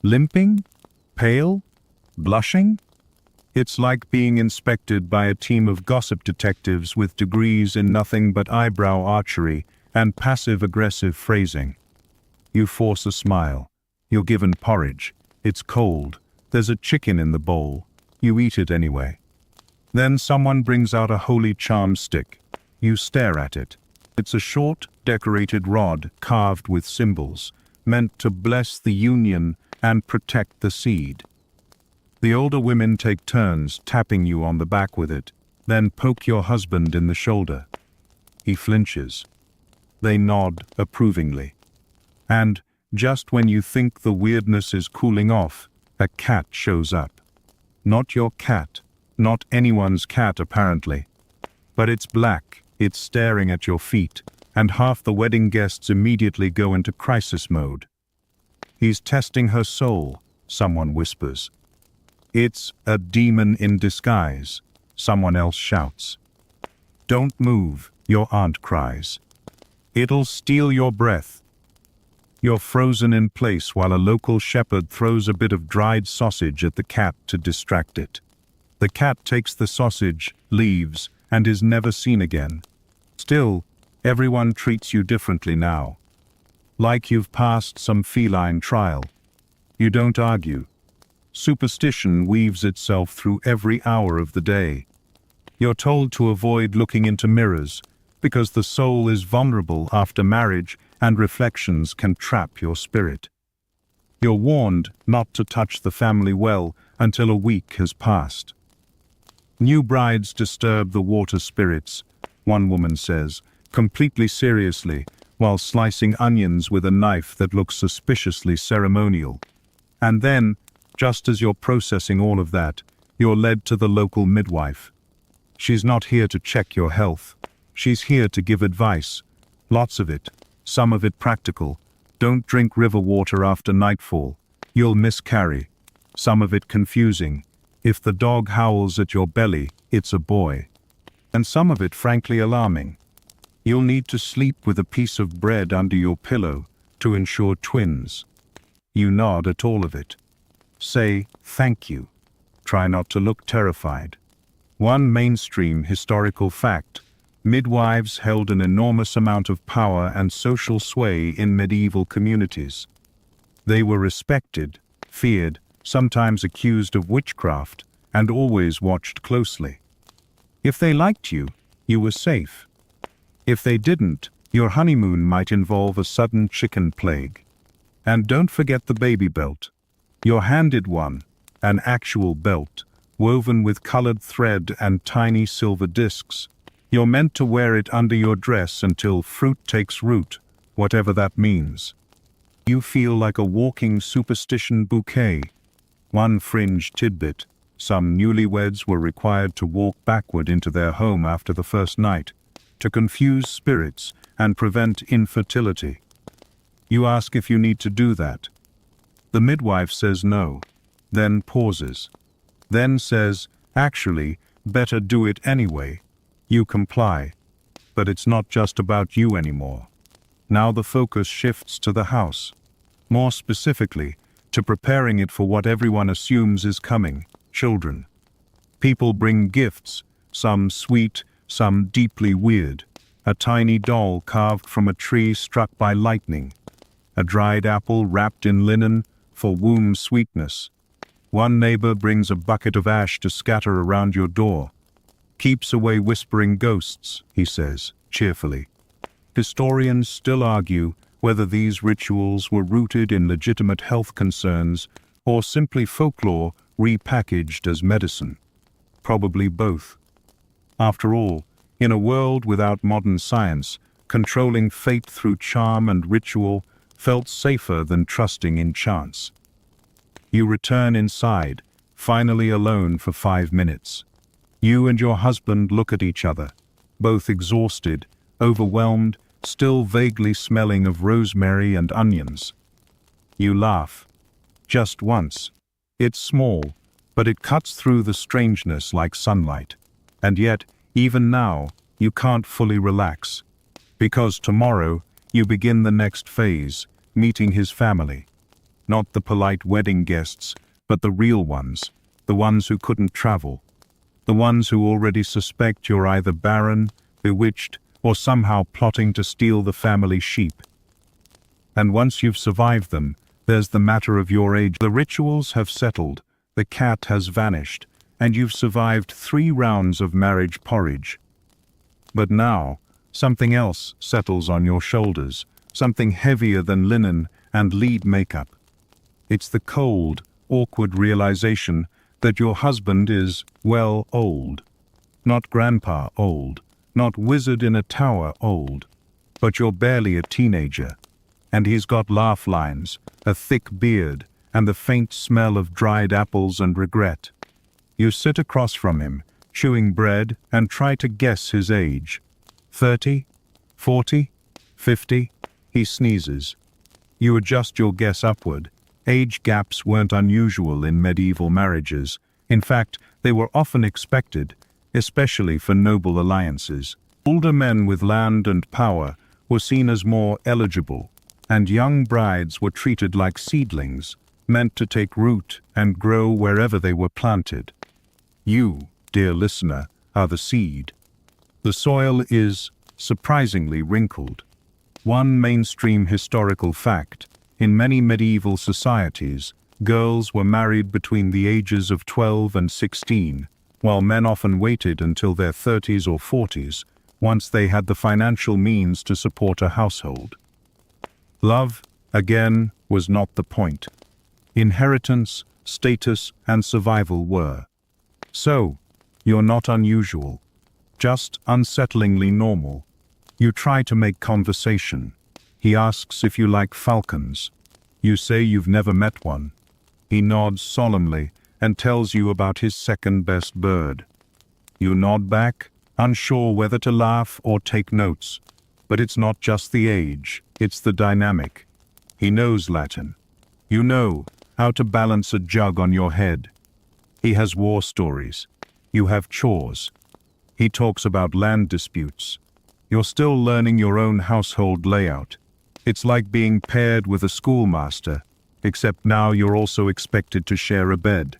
Limping? Pale? Blushing? It's like being inspected by a team of gossip detectives with degrees in nothing but eyebrow archery and passive-aggressive phrasing. You force a smile. You're given porridge. It's cold. There's a chicken in the bowl. You eat it anyway. Then someone brings out a holy charm stick. You stare at it. It's a short, decorated rod carved with symbols, meant to bless the union and protect the seed. The older women take turns tapping you on the back with it. Then poke your husband in the shoulder. He flinches. They nod approvingly. And, just when you think the weirdness is cooling off, a cat shows up. Not your cat, not anyone's cat apparently. But it's black, it's staring at your feet, and half the wedding guests immediately go into crisis mode. He's testing her soul, someone whispers. It's a demon in disguise, someone else shouts. Don't move, your aunt cries. It'll steal your breath. You're frozen in place while a local shepherd throws a bit of dried sausage at the cat to distract it. The cat takes the sausage, leaves, and is never seen again. Still, everyone treats you differently now. Like you've passed some feline trial. You don't argue. Superstition weaves itself through every hour of the day. You're told to avoid looking into mirrors, because the soul is vulnerable after marriage and reflections can trap your spirit. You're warned not to touch the family well until a week has passed. New brides disturb the water spirits, one woman says, completely seriously, while slicing onions with a knife that looks suspiciously ceremonial. And then, just as you're processing all of that, you're led to the local midwife. She's not here to check your health. She's here to give advice. Lots of it. Some of it practical. Don't drink river water after nightfall. You'll miscarry. Some of it confusing. If the dog howls at your belly, it's a boy. And some of it frankly alarming. You'll need to sleep with a piece of bread under your pillow to ensure twins. You nod at all of it. Say, thank you. Try not to look terrified. One mainstream historical fact: midwives held an enormous amount of power and social sway in medieval communities. They were respected, feared, sometimes accused of witchcraft, and always watched closely. If they liked you, you were safe. If they didn't, your honeymoon might involve a sudden chicken plague. And don't forget the baby belt. You're handed one, an actual belt, woven with colored thread and tiny silver discs. You're meant to wear it under your dress until fruit takes root, whatever that means. You feel like a walking superstition bouquet. One fringe tidbit: some newlyweds were required to walk backward into their home after the first night, to confuse spirits and prevent infertility. You ask if you need to do that. The midwife says no, then pauses, then says, actually, better do it anyway. You comply. But it's not just about you anymore. Now the focus shifts to the house. More specifically, to preparing it for what everyone assumes is coming: children. People bring gifts, some sweet, some deeply weird. A tiny doll carved from a tree struck by lightning. A dried apple wrapped in linen for womb sweetness. One neighbor brings a bucket of ash to scatter around your door. Keeps away whispering ghosts, he says, cheerfully. Historians still argue whether these rituals were rooted in legitimate health concerns or simply folklore repackaged as medicine. Probably both. After all, in a world without modern science, controlling fate through charm and ritual felt safer than trusting in chance. You return inside, finally alone for 5 minutes. You and your husband look at each other, both exhausted, overwhelmed, still vaguely smelling of rosemary and onions. You laugh. Just once. It's small, but it cuts through the strangeness like sunlight. And yet, even now, you can't fully relax. Because tomorrow, you begin the next phase, meeting his family. Not the polite wedding guests, but the real ones, the ones who couldn't travel. The ones who already suspect you're either barren, bewitched, or somehow plotting to steal the family sheep. And once you've survived them, there's the matter of your age. The rituals have settled, the cat has vanished, and you've survived 3 rounds of marriage porridge. But now, something else settles on your shoulders, something heavier than linen and lead makeup. It's the cold, awkward realization that your husband is, well, old. Not grandpa old, not wizard in a tower old, but you're barely a teenager. And he's got laugh lines, a thick beard, and the faint smell of dried apples and regret. You sit across from him, chewing bread, and try to guess his age. 30? 40? 50? He sneezes. You adjust your guess upward. Age gaps weren't unusual in medieval marriages. In fact, they were often expected, especially for noble alliances. Older men with land and power were seen as more eligible, and young brides were treated like seedlings, meant to take root and grow wherever they were planted. You, dear listener, are the seed. The soil is surprisingly wrinkled. One mainstream historical fact: in many medieval societies, girls were married between the ages of 12 and 16, while men often waited until their 30s or 40s, once they had the financial means to support a household. Love, again, was not the point. Inheritance, status, and survival were. So, you're not unusual, just unsettlingly normal. You try to make conversation. He asks if you like falcons. You say you've never met one. He nods solemnly and tells you about his second-best bird. You nod back, unsure whether to laugh or take notes. But it's not just the age, it's the dynamic. He knows Latin. You know how to balance a jug on your head. He has war stories. You have chores. He talks about land disputes. You're still learning your own household layout. It's like being paired with a schoolmaster, except now you're also expected to share a bed.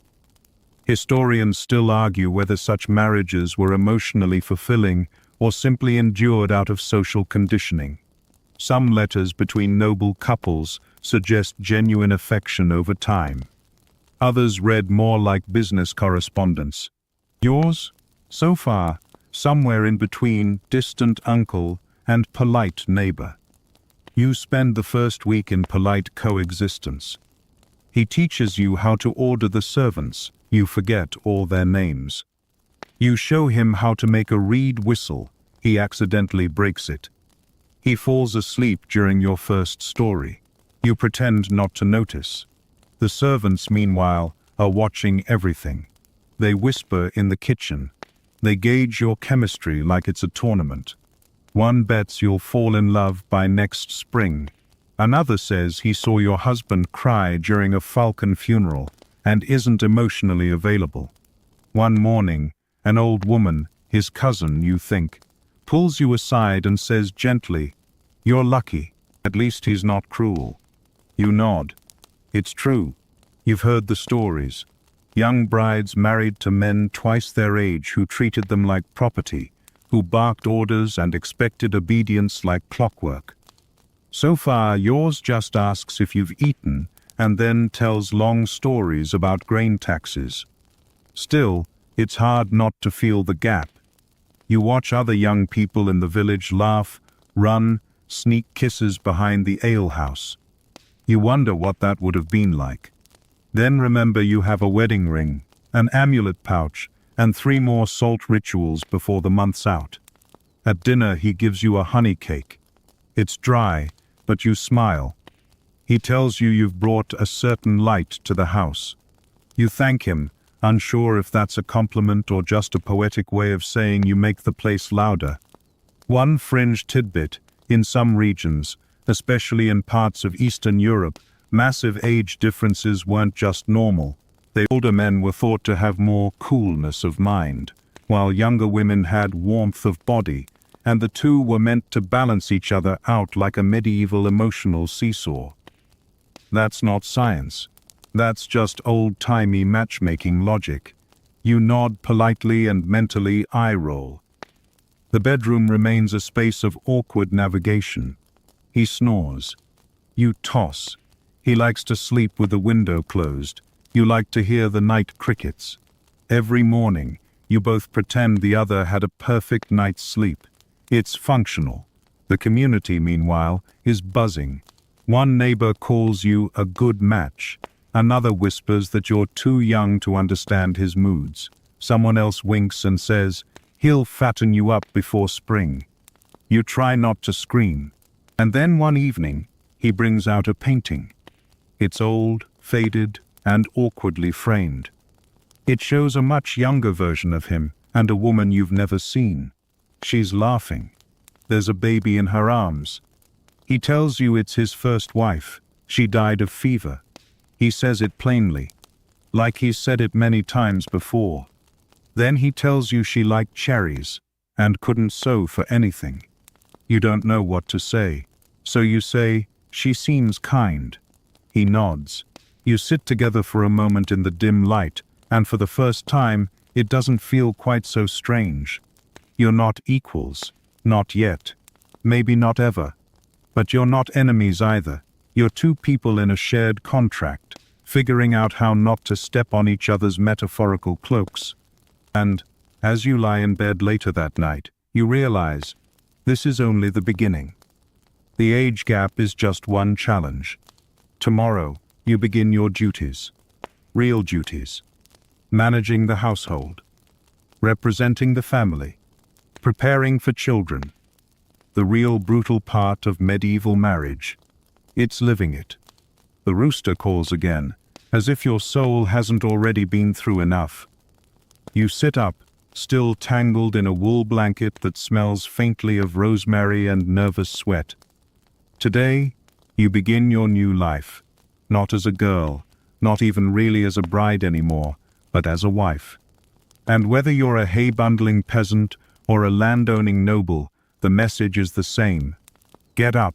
Historians still argue whether such marriages were emotionally fulfilling or simply endured out of social conditioning. Some letters between noble couples suggest genuine affection over time. Others read more like business correspondence. Yours? So far, somewhere in between distant uncle and polite neighbor. You spend the first week in polite coexistence. He teaches you how to order the servants. You forget all their names. You show him how to make a reed whistle. He accidentally breaks it. He falls asleep during your first story. You pretend not to notice. The servants, meanwhile, are watching everything. They whisper in the kitchen. They gauge your chemistry like it's a tournament. One bets you'll fall in love by next spring. Another says he saw your husband cry during a falcon funeral and isn't emotionally available. One morning, an old woman, his cousin, you think, pulls you aside and says gently, "You're lucky. At least he's not cruel." You nod. It's true. You've heard the stories. Young brides married to men twice their age who treated them like property, who barked orders and expected obedience like clockwork. So far, yours just asks if you've eaten and then tells long stories about grain taxes. Still, it's hard not to feel the gap. You watch other young people in the village laugh, run, sneak kisses behind the alehouse. You wonder what that would have been like. Then remember you have a wedding ring, an amulet pouch, and 3 more salt rituals before the month's out. At dinner he gives you a honey cake. It's dry, but you smile. He tells you you've brought a certain light to the house. You thank him, unsure if that's a compliment or just a poetic way of saying you make the place louder. One fringe tidbit: in some regions, especially in parts of Eastern Europe, massive age differences weren't just normal. The older men were thought to have more coolness of mind, while younger women had warmth of body, and the two were meant to balance each other out like a medieval emotional seesaw. That's not science. That's just old-timey matchmaking logic. You nod politely and mentally eye-roll. The bedroom remains a space of awkward navigation. He snores. You toss. He likes to sleep with the window closed. You like to hear the night crickets. Every morning, you both pretend the other had a perfect night's sleep. It's functional. The community, meanwhile, is buzzing. One neighbor calls you a good match. Another whispers that you're too young to understand his moods. Someone else winks and says, He'll fatten you up before spring. You try not to scream. And then one evening, he brings out a painting. It's old, faded, and awkwardly framed. It shows a much younger version of him and a woman you've never seen. She's laughing. There's a baby in her arms. He tells you it's his first wife. She died of fever. He says it plainly, like he's said it many times before. Then he tells you she liked cherries and couldn't sew for anything. You don't know what to say, so you say, "She seems kind." He nods. You sit together for a moment in the dim light, and for the first time, it doesn't feel quite so strange. You're not equals, not yet, maybe not ever. But you're not enemies either. You're two people in a shared contract, figuring out how not to step on each other's metaphorical cloaks. And, as you lie in bed later that night, you realize, this is only the beginning. The age gap is just one challenge. Tomorrow, you begin your duties. Real duties. Managing the household. Representing the family. Preparing for children. The real brutal part of medieval marriage. It's living it. The rooster calls again, as if your soul hasn't already been through enough. You sit up, still tangled in a wool blanket that smells faintly of rosemary and nervous sweat. Today, you begin your new life, not as a girl, not even really as a bride anymore, but as a wife. And whether you're a hay-bundling peasant or a land-owning noble, the message is the same. Get up,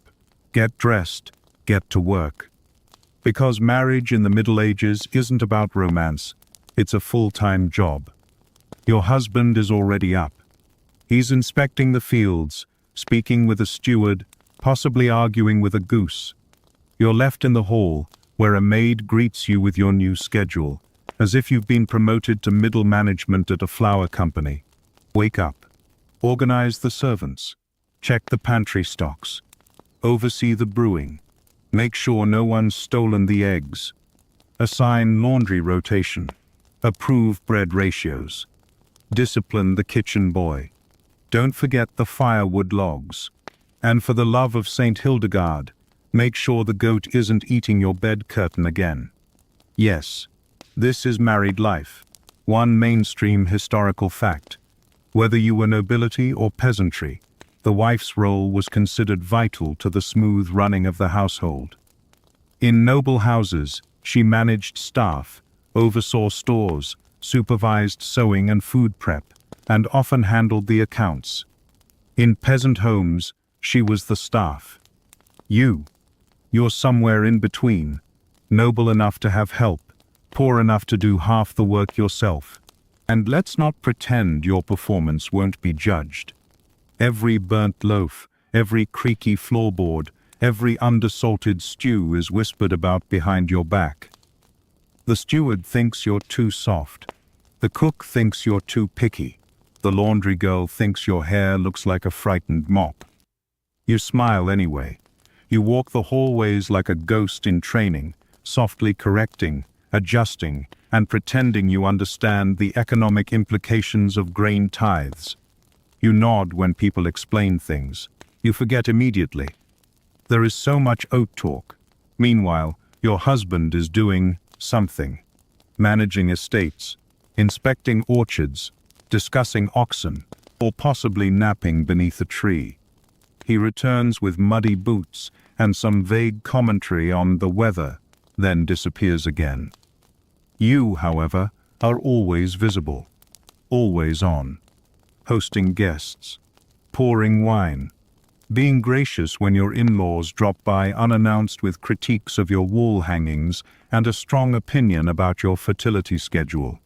get dressed, get to work. Because marriage in the Middle Ages isn't about romance, it's a full-time job. Your husband is already up. He's inspecting the fields, speaking with a steward, possibly arguing with a goose. You're left in the hall, where a maid greets you with your new schedule, as if you've been promoted to middle management at a flower company. Wake up. Organize the servants. Check the pantry stocks. Oversee the brewing. Make sure no one's stolen the eggs. Assign laundry rotation. Approve bread ratios. Discipline the kitchen boy. Don't forget the firewood logs. And for the love of Saint Hildegard, make sure the goat isn't eating your bed curtain again. Yes, this is married life. One mainstream historical fact. Whether you were nobility or peasantry, the wife's role was considered vital to the smooth running of the household. In noble houses, she managed staff, oversaw stores, supervised sewing and food prep, and often handled the accounts. In peasant homes, she was the staff. You're somewhere in between, noble enough to have help, poor enough to do half the work yourself. And let's not pretend your performance won't be judged. Every burnt loaf, every creaky floorboard, every undersalted stew is whispered about behind your back. The steward thinks you're too soft. The cook thinks you're too picky. The laundry girl thinks your hair looks like a frightened mop. You smile anyway. You walk the hallways like a ghost in training, softly correcting, adjusting, and pretending you understand the economic implications of grain tithes. You nod when people explain things. You forget immediately. There is so much oat talk. Meanwhile, your husband is doing something. Managing estates, inspecting orchards, discussing oxen, or possibly napping beneath a tree. He returns with muddy boots and some vague commentary on the weather, then disappears again. You, however, are always visible, always on, hosting guests, pouring wine, being gracious when your in-laws drop by unannounced with critiques of your wall hangings and a strong opinion about your fertility schedule.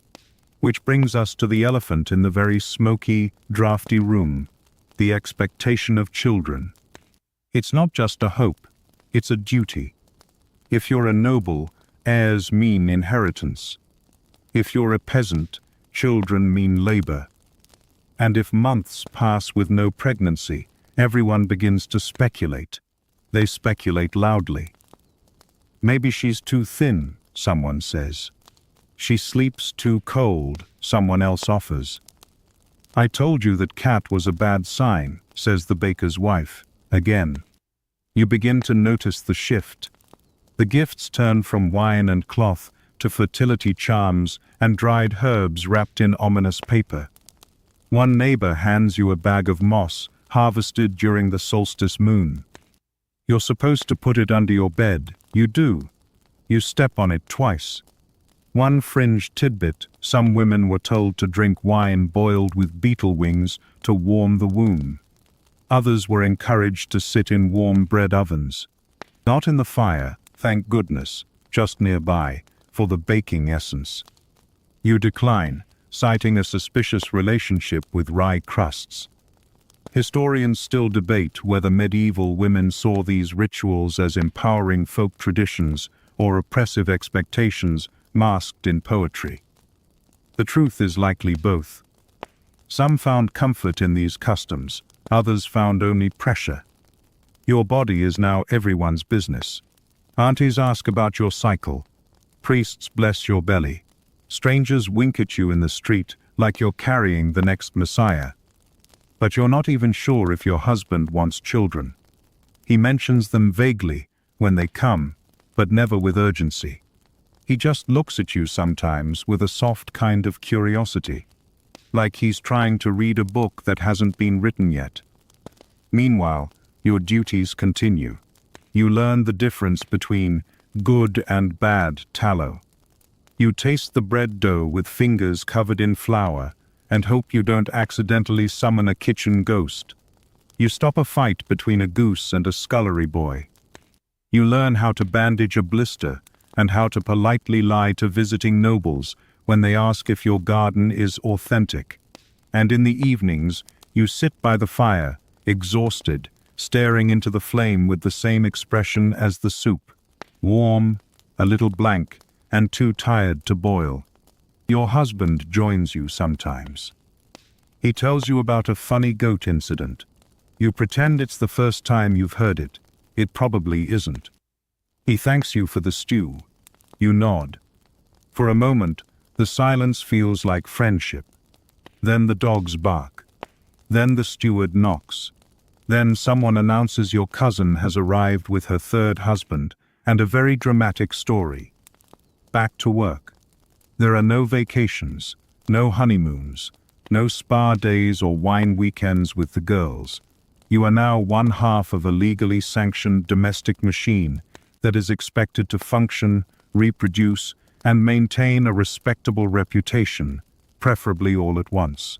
Which brings us to the elephant in the very smoky, drafty room, the expectation of children. It's not just a hope, it's a duty. If you're a noble, heirs mean inheritance. If you're a peasant, children mean labor. And if months pass with no pregnancy, everyone begins to speculate. They speculate loudly. Maybe she's too thin, someone says. She sleeps too cold, someone else offers. "I told you that cat was a bad sign," says the baker's wife, again. You begin to notice the shift. The gifts turn from wine and cloth to fertility charms and dried herbs wrapped in ominous paper. One neighbor hands you a bag of moss harvested during the solstice moon. You're supposed to put it under your bed. You do. You step on it twice. One fringe tidbit: some women were told to drink wine boiled with beetle wings to warm the womb. Others were encouraged to sit in warm bread ovens. Not in the fire, thank goodness, just nearby, for the baking essence. You decline, citing a suspicious relationship with rye crusts. Historians still debate whether medieval women saw these rituals as empowering folk traditions or oppressive expectations masked in poetry. The truth is likely both. Some found comfort in these customs, others found only pressure. Your body is now everyone's business. Aunties ask about your cycle. Priests bless your belly. Strangers wink at you in the street like you're carrying the next Messiah. But you're not even sure if your husband wants children. He mentions them vaguely when they come, but never with urgency. He just looks at you sometimes with a soft kind of curiosity, like he's trying to read a book that hasn't been written yet. Meanwhile, your duties continue. You learn the difference between good and bad tallow. You taste the bread dough with fingers covered in flour and hope you don't accidentally summon a kitchen ghost. You stop a fight between a goose and a scullery boy. You learn how to bandage a blister and how to politely lie to visiting nobles when they ask if your garden is authentic. And in the evenings, you sit by the fire, exhausted, staring into the flame with the same expression as the soup: warm, a little blank, and too tired to boil. Your husband joins you sometimes. He tells you about a funny goat incident. You pretend it's the first time you've heard it. It probably isn't. He thanks you for the stew. You nod. For a moment, the silence feels like friendship. Then the dogs bark. Then the steward knocks. Then someone announces your cousin has arrived with her third husband, and a very dramatic story. Back to work. There are no vacations, no honeymoons, no spa days or wine weekends with the girls. You are now one half of a legally sanctioned domestic machine that is expected to function, reproduce, and maintain a respectable reputation, preferably all at once.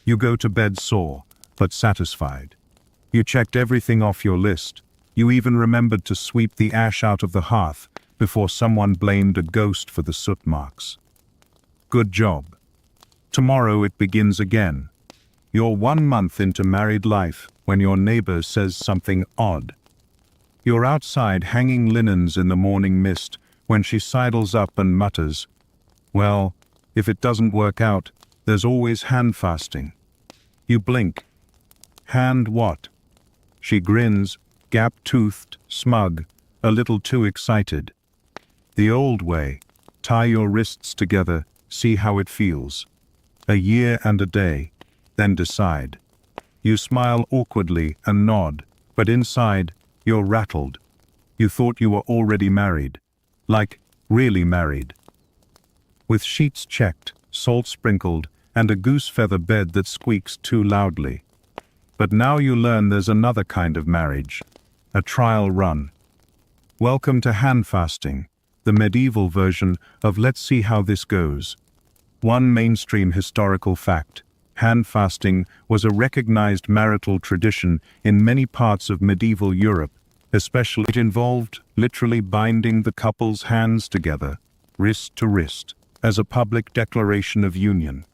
You go to bed sore, but satisfied. You checked everything off your list. You even remembered to sweep the ash out of the hearth before someone blamed a ghost for the soot marks. Good job. Tomorrow it begins again. You're 1 month into married life when your neighbor says something odd. You're outside hanging linens in the morning mist when she sidles up and mutters, "Well, if it doesn't work out, there's always hand fasting." You blink. Hand what? She grins, gap-toothed, smug, a little too excited. The old way: tie your wrists together, see how it feels. A year and a day, then decide. You smile awkwardly and nod, but inside, you're rattled. You thought you were already married. Like, really married. With sheets checked, salt sprinkled, and a goose feather bed that squeaks too loudly. But now you learn there's another kind of marriage. A trial run. Welcome to hand fasting, the medieval version of let's see how this goes. One mainstream historical fact: hand fasting was a recognized marital tradition in many parts of medieval Europe, especially it involved literally binding the couple's hands together, wrist to wrist, as a public declaration of union.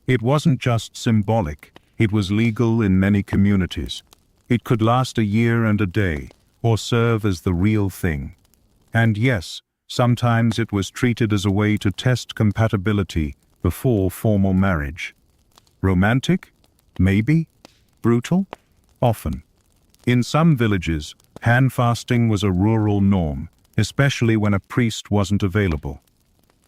It wasn't just symbolic, it was legal in many communities. It could last a year and a day, or serve as the real thing. And yes, sometimes it was treated as a way to test compatibility before formal marriage. Romantic? Maybe. Brutal? Often. In some villages, hand fasting was a rural norm, especially when a priest wasn't available.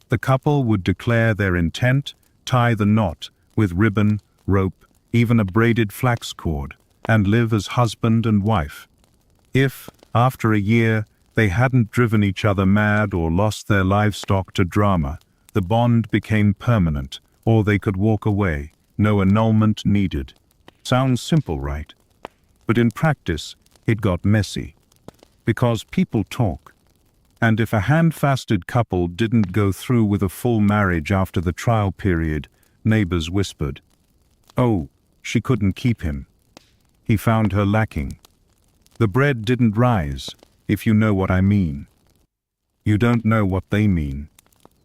The couple would declare their intent, tie the knot with ribbon, rope, even a braided flax cord, and live as husband and wife. If, after a year, they hadn't driven each other mad or lost their livestock to drama, the bond became permanent, or they could walk away, no annulment needed. Sounds simple, right? But in practice, it got messy. Because people talk. And if a hand-fasted couple didn't go through with a full marriage after the trial period, neighbors whispered, "Oh, she couldn't keep him. He found her lacking." The bread didn't rise, if you know what I mean. You don't know what they mean.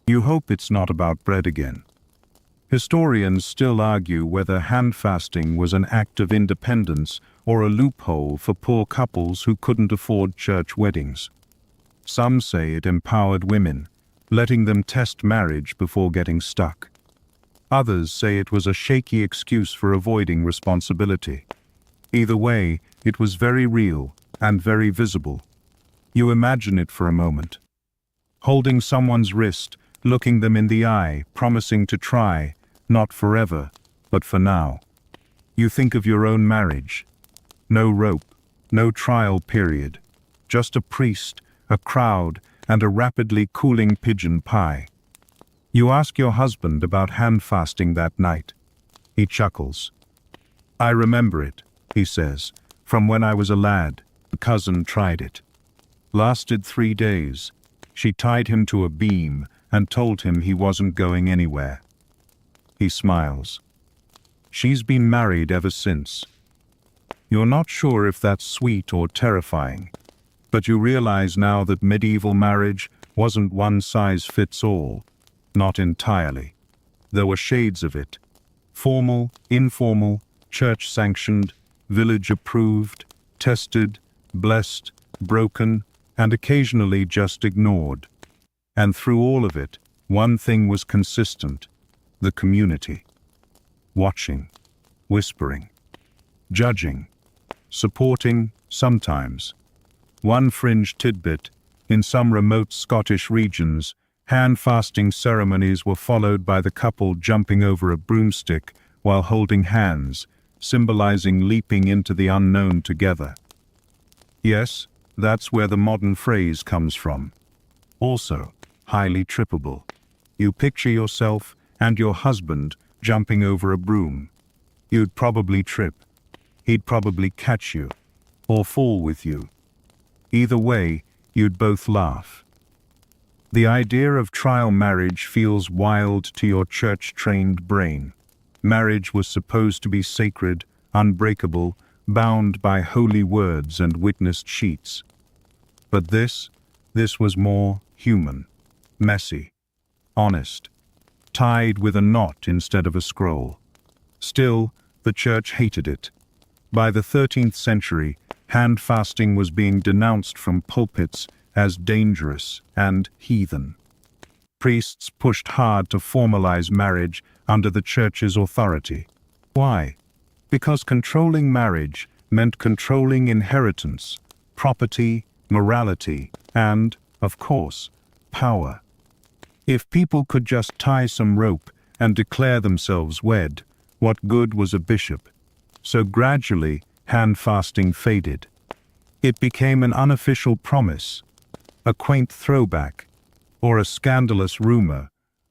You hope it's not about bread again. Historians still argue whether hand-fasting was an act of independence or a loophole for poor couples who couldn't afford church weddings. Some say it empowered women, letting them test marriage before getting stuck. Others say it was a shaky excuse for avoiding responsibility. Either way, it was very real and very visible. You imagine it for a moment. Holding someone's wrist, looking them in the eye, promising to try, not forever, but for now. You think of your own marriage. No rope, no trial period. Just a priest, a crowd, and a rapidly cooling pigeon pie. You ask your husband about hand-fasting that night. He chuckles. "I remember it," he says, "from when I was a lad. A cousin tried it. Lasted 3 days. She tied him to a beam and told him he wasn't going anywhere." He smiles. "She's been married ever since." You're not sure if that's sweet or terrifying, but you realize now that medieval marriage wasn't one size fits all. Not entirely. There were shades of it. Formal, informal, church-sanctioned, village-approved, tested, blessed, broken, and occasionally just ignored. And through all of it, one thing was consistent: the community. Watching, whispering, judging, supporting sometimes. One fringe tidbit: in some remote Scottish regions, hand-fasting ceremonies were followed by the couple jumping over a broomstick while holding hands, symbolizing leaping into the unknown together. Yes, that's where the modern phrase comes from. Also, highly trippable. You picture yourself and your husband jumping over a broom. You'd probably trip. He'd probably catch you, or fall with you. Either way, you'd both laugh. The idea of trial marriage feels wild to your church-trained brain. Marriage was supposed to be sacred, unbreakable, bound by holy words and witnessed sheets. But this was more human, messy, honest, tied with a knot instead of a scroll. Still, the church hated it. By the 13th century, hand-fasting was being denounced from pulpits as dangerous and heathen. Priests pushed hard to formalize marriage under the church's authority. Why? Because controlling marriage meant controlling inheritance, property, morality, and, of course, power. If people could just tie some rope and declare themselves wed, what good was a bishop? So gradually, hand-fasting faded. It became an unofficial promise, a quaint throwback, or a scandalous rumor.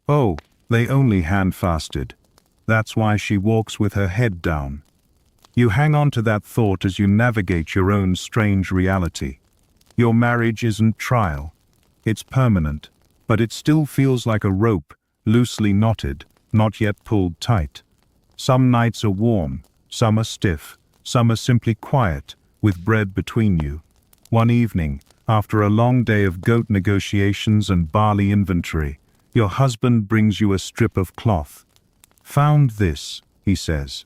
Oh, they only hand-fasted. That's why she walks with her head down. You hang on to that thought as you navigate your own strange reality. Your marriage isn't trial. It's permanent, but it still feels like a rope, loosely knotted, not yet pulled tight. Some nights are warm, some are stiff, some are simply quiet, with bread between you. One evening, after a long day of goat negotiations and barley inventory, your husband brings you a strip of cloth. "Found this," he says,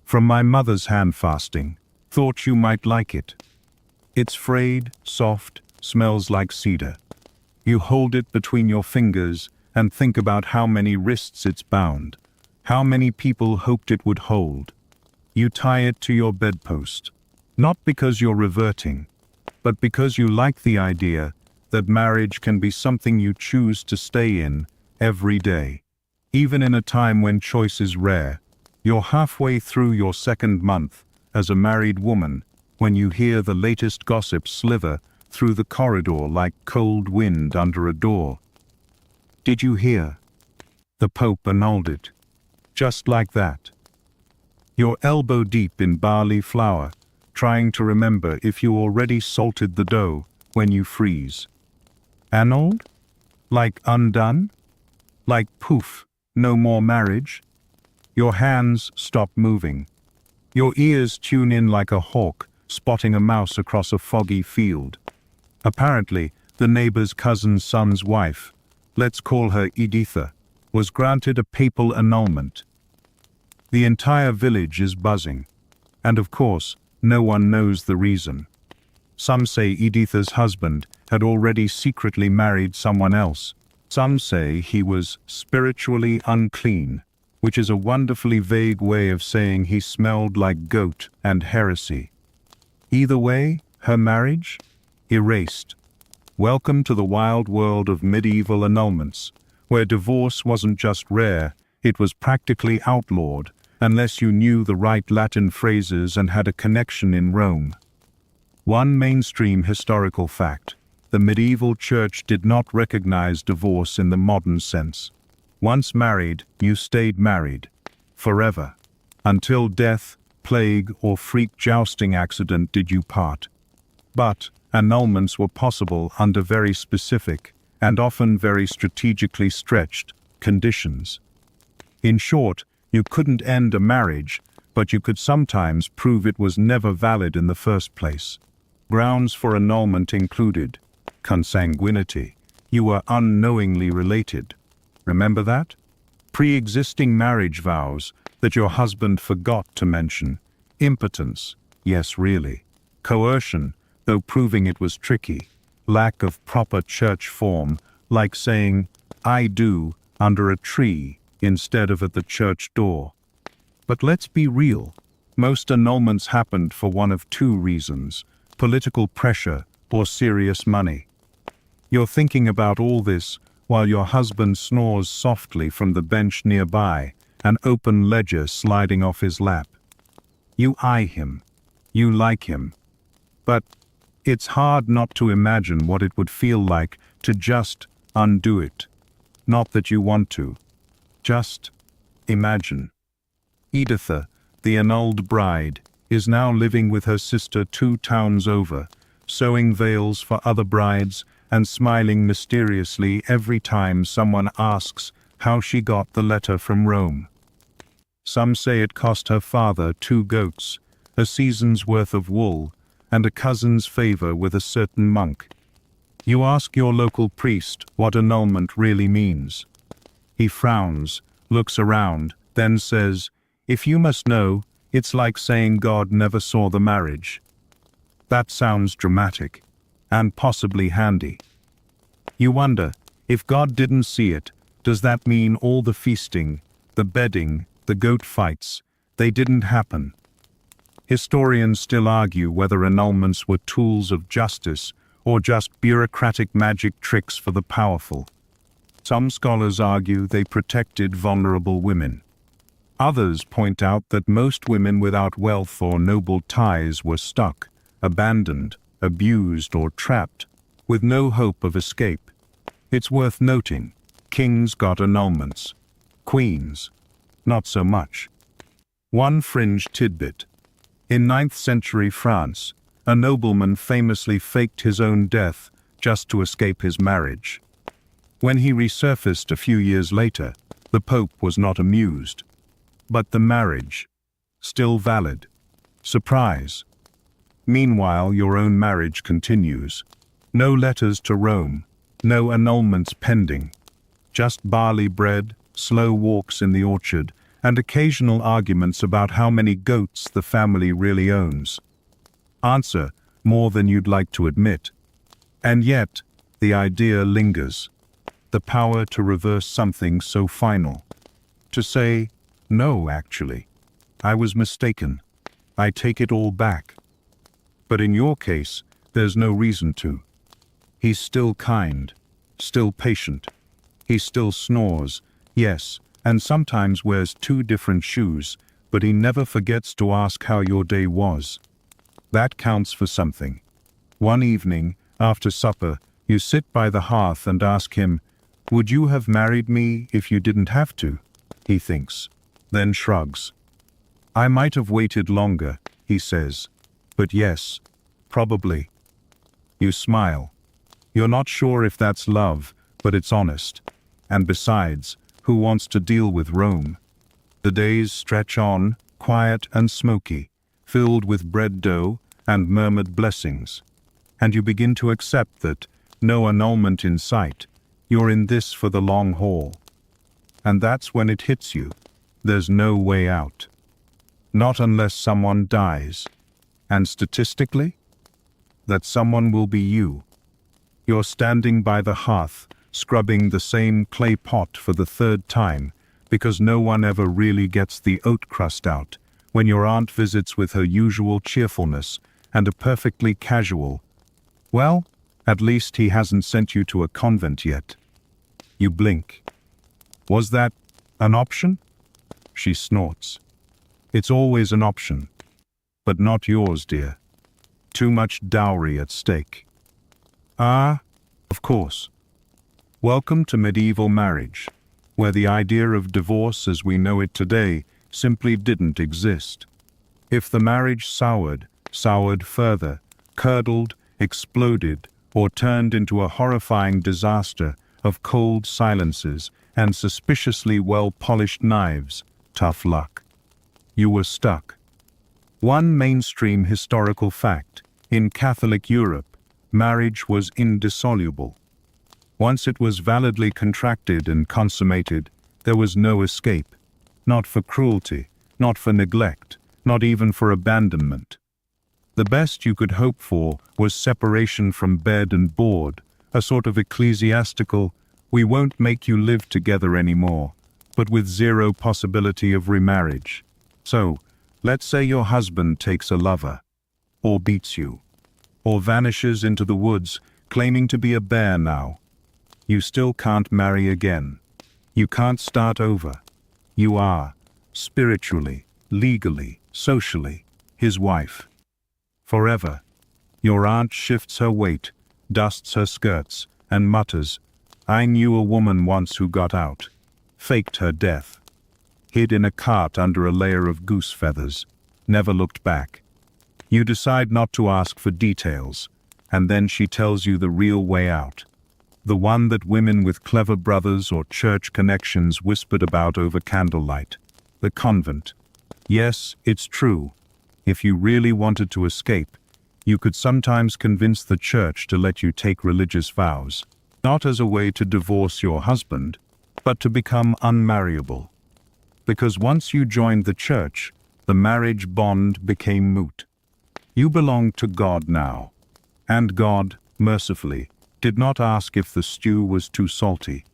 "from my mother's hand-fasting. Thought you might like it." It's frayed, soft, smells like cedar. You hold it between your fingers and think about how many wrists it's bound, how many people hoped it would hold. You tie it to your bedpost, not because you're reverting, but because you like the idea that marriage can be something you choose to stay in every day, even in a time when choice is rare. You're halfway through your second month as a married woman when you hear the latest gossip sliver through the corridor like cold wind under a door. Did you hear? The Pope annulled it. Just like that. You're elbow deep in barley flour, trying to remember if you already salted the dough when you freeze. Annulled? Like undone? Like poof, no more marriage? Your hands stop moving. Your ears tune in like a hawk spotting a mouse across a foggy field. Apparently, the neighbor's cousin's son's wife, let's call her Editha, was granted a papal annulment. The entire village is buzzing, and of course, no one knows the reason. Some say Editha's husband had already secretly married someone else. Some say he was spiritually unclean, which is a wonderfully vague way of saying he smelled like goat and heresy. Either way, her marriage? Erased. Welcome to the wild world of medieval annulments, where divorce wasn't just rare, it was practically outlawed, unless you knew the right Latin phrases and had a connection in Rome. One mainstream historical fact: the medieval church did not recognize divorce in the modern sense. Once married, you stayed married. Forever. Until death, plague, or freak jousting accident did you part. But annulments were possible under very specific, and often very strategically stretched, conditions. In short, you couldn't end a marriage, but you could sometimes prove it was never valid in the first place. Grounds for annulment included consanguinity. You were unknowingly related. Remember that? Pre-existing marriage vows that your husband forgot to mention. Impotence. Yes, really. Coercion, though proving it was tricky. Lack of proper church form, like saying, "I do," under a tree instead of at the church door. But let's be real. Most annulments happened for one of two reasons: political pressure or serious money. You're thinking about all this while your husband snores softly from the bench nearby, an open ledger sliding off his lap. You eye him. You like him. But it's hard not to imagine what it would feel like to just undo it. Not that you want to. Just imagine. Editha, the annulled bride, is now living with her sister 2 towns over, sewing veils for other brides and smiling mysteriously every time someone asks how she got the letter from Rome. Some say it cost her father 2 goats, a season's worth of wool, and a cousin's favor with a certain monk. You ask your local priest what annulment really means. He frowns, looks around, then says, "If you must know, it's like saying God never saw the marriage." That sounds dramatic, and possibly handy. You wonder, if God didn't see it, does that mean all the feasting, the bedding, the goat fights, they didn't happen? Historians still argue whether annulments were tools of justice or just bureaucratic magic tricks for the powerful. Some scholars argue they protected vulnerable women. Others point out that most women without wealth or noble ties were stuck, abandoned, abused, or trapped, with no hope of escape. It's worth noting, kings got annulments. Queens, not so much. One fringe tidbit. In 9th century France, a nobleman famously faked his own death just to escape his marriage. When he resurfaced a few years later, the Pope was not amused. But the marriage, still valid. Surprise. Meanwhile, your own marriage continues. No letters to Rome, no annulments pending. Just barley bread, slow walks in the orchard, and occasional arguments about how many goats the family really owns. Answer: more than you'd like to admit. And yet, the idea lingers. The power to reverse something so final. To say, "No, actually, I was mistaken. I take it all back." But in your case, there's no reason to. He's still kind, still patient. He still snores, yes, and sometimes wears 2 different shoes, but he never forgets to ask how your day was. That counts for something. One evening, after supper, you sit by the hearth and ask him, "Would you have married me if you didn't have to?" He thinks, then shrugs. "I might have waited longer," he says. "But yes, probably." You smile. You're not sure if that's love, but it's honest. And besides, who wants to deal with Rome? The days stretch on, quiet and smoky, filled with bread dough and murmured blessings. And you begin to accept that, no annulment in sight, you're in this for the long haul. And that's when it hits you. There's no way out. Not unless someone dies. And statistically, that someone will be you. You're standing by the hearth, scrubbing the same clay pot for the third time, because no one ever really gets the oat crust out, when your aunt visits with her usual cheerfulness and a perfectly casual, "Well, at least he hasn't sent you to a convent yet." You blink. Was that an option? She snorts. It's always an option. But not yours, dear. Too much dowry at stake. Ah, of course. Welcome to medieval marriage, where the idea of divorce as we know it today simply didn't exist. If the marriage soured further, curdled, exploded, or turned into a horrifying disaster of cold silences and suspiciously well-polished knives, tough luck. You were stuck. One mainstream historical fact: in Catholic Europe, marriage was indissoluble. Once it was validly contracted and consummated, there was no escape. Not for cruelty, not for neglect, not even for abandonment. The best you could hope for was separation from bed and board, a sort of ecclesiastical, "we won't make you live together anymore," but with zero possibility of remarriage. So, let's say your husband takes a lover, or beats you, or vanishes into the woods, claiming to be a bear now. You still can't marry again. You can't start over. You are, spiritually, legally, socially, his wife. Forever. Your aunt shifts her weight, dusts her skirts, and mutters, "I knew a woman once who got out. Faked her death. Hid in a cart under a layer of goose feathers. Never looked back." You decide not to ask for details, and then she tells you the real way out. The one that women with clever brothers or church connections whispered about over candlelight. The convent. Yes, it's true. If you really wanted to escape, you could sometimes convince the church to let you take religious vows, not as a way to divorce your husband, but to become unmarriable. Because once you joined the church, the marriage bond became moot. You belonged to God now, and God, mercifully, did not ask if the stew was too salty.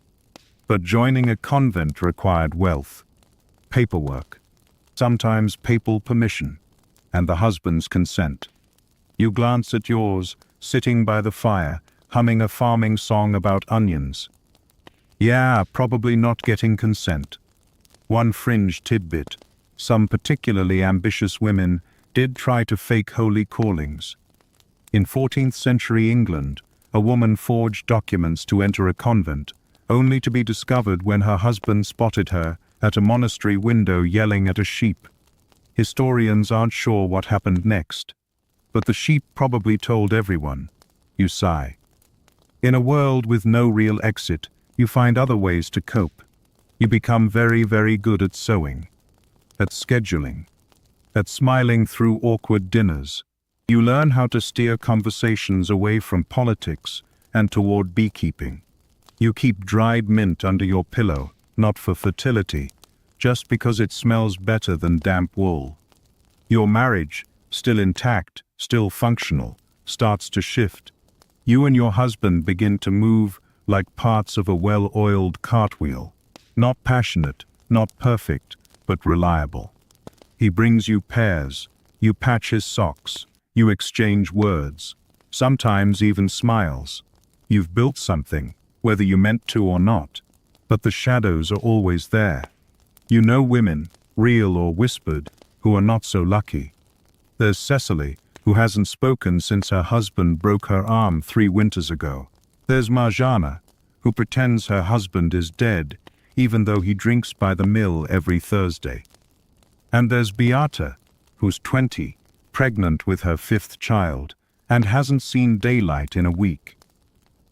But joining a convent required wealth, paperwork, sometimes papal permission, and the husband's consent. You glance at yours, sitting by the fire, humming a farming song about onions. Yeah, probably not getting consent. One fringe tidbit: some particularly ambitious women did try to fake holy callings. In 14th century England, a woman forged documents to enter a convent, only to be discovered when her husband spotted her at a monastery window yelling at a sheep. Historians aren't sure what happened next, but the sheep probably told everyone. You sigh. In a world with no real exit, you find other ways to cope. You become very, very good at sewing, at scheduling, at smiling through awkward dinners. You learn how to steer conversations away from politics and toward beekeeping. You keep dried mint under your pillow, not for fertility, just because it smells better than damp wool. Your marriage, still intact, still functional, starts to shift. You and your husband begin to move like parts of a well-oiled cartwheel. Not passionate, not perfect, but reliable. He brings you pears. You patch his socks. You exchange words, sometimes even smiles. You've built something, whether you meant to or not, but the shadows are always there. You know women, real or whispered, who are not so lucky. There's Cecily, who hasn't spoken since her husband broke her arm 3 winters ago. There's Marjana, who pretends her husband is dead, even though he drinks by the mill every Thursday. And there's Beata, who's 20, pregnant with her 5th child, and hasn't seen daylight in a week.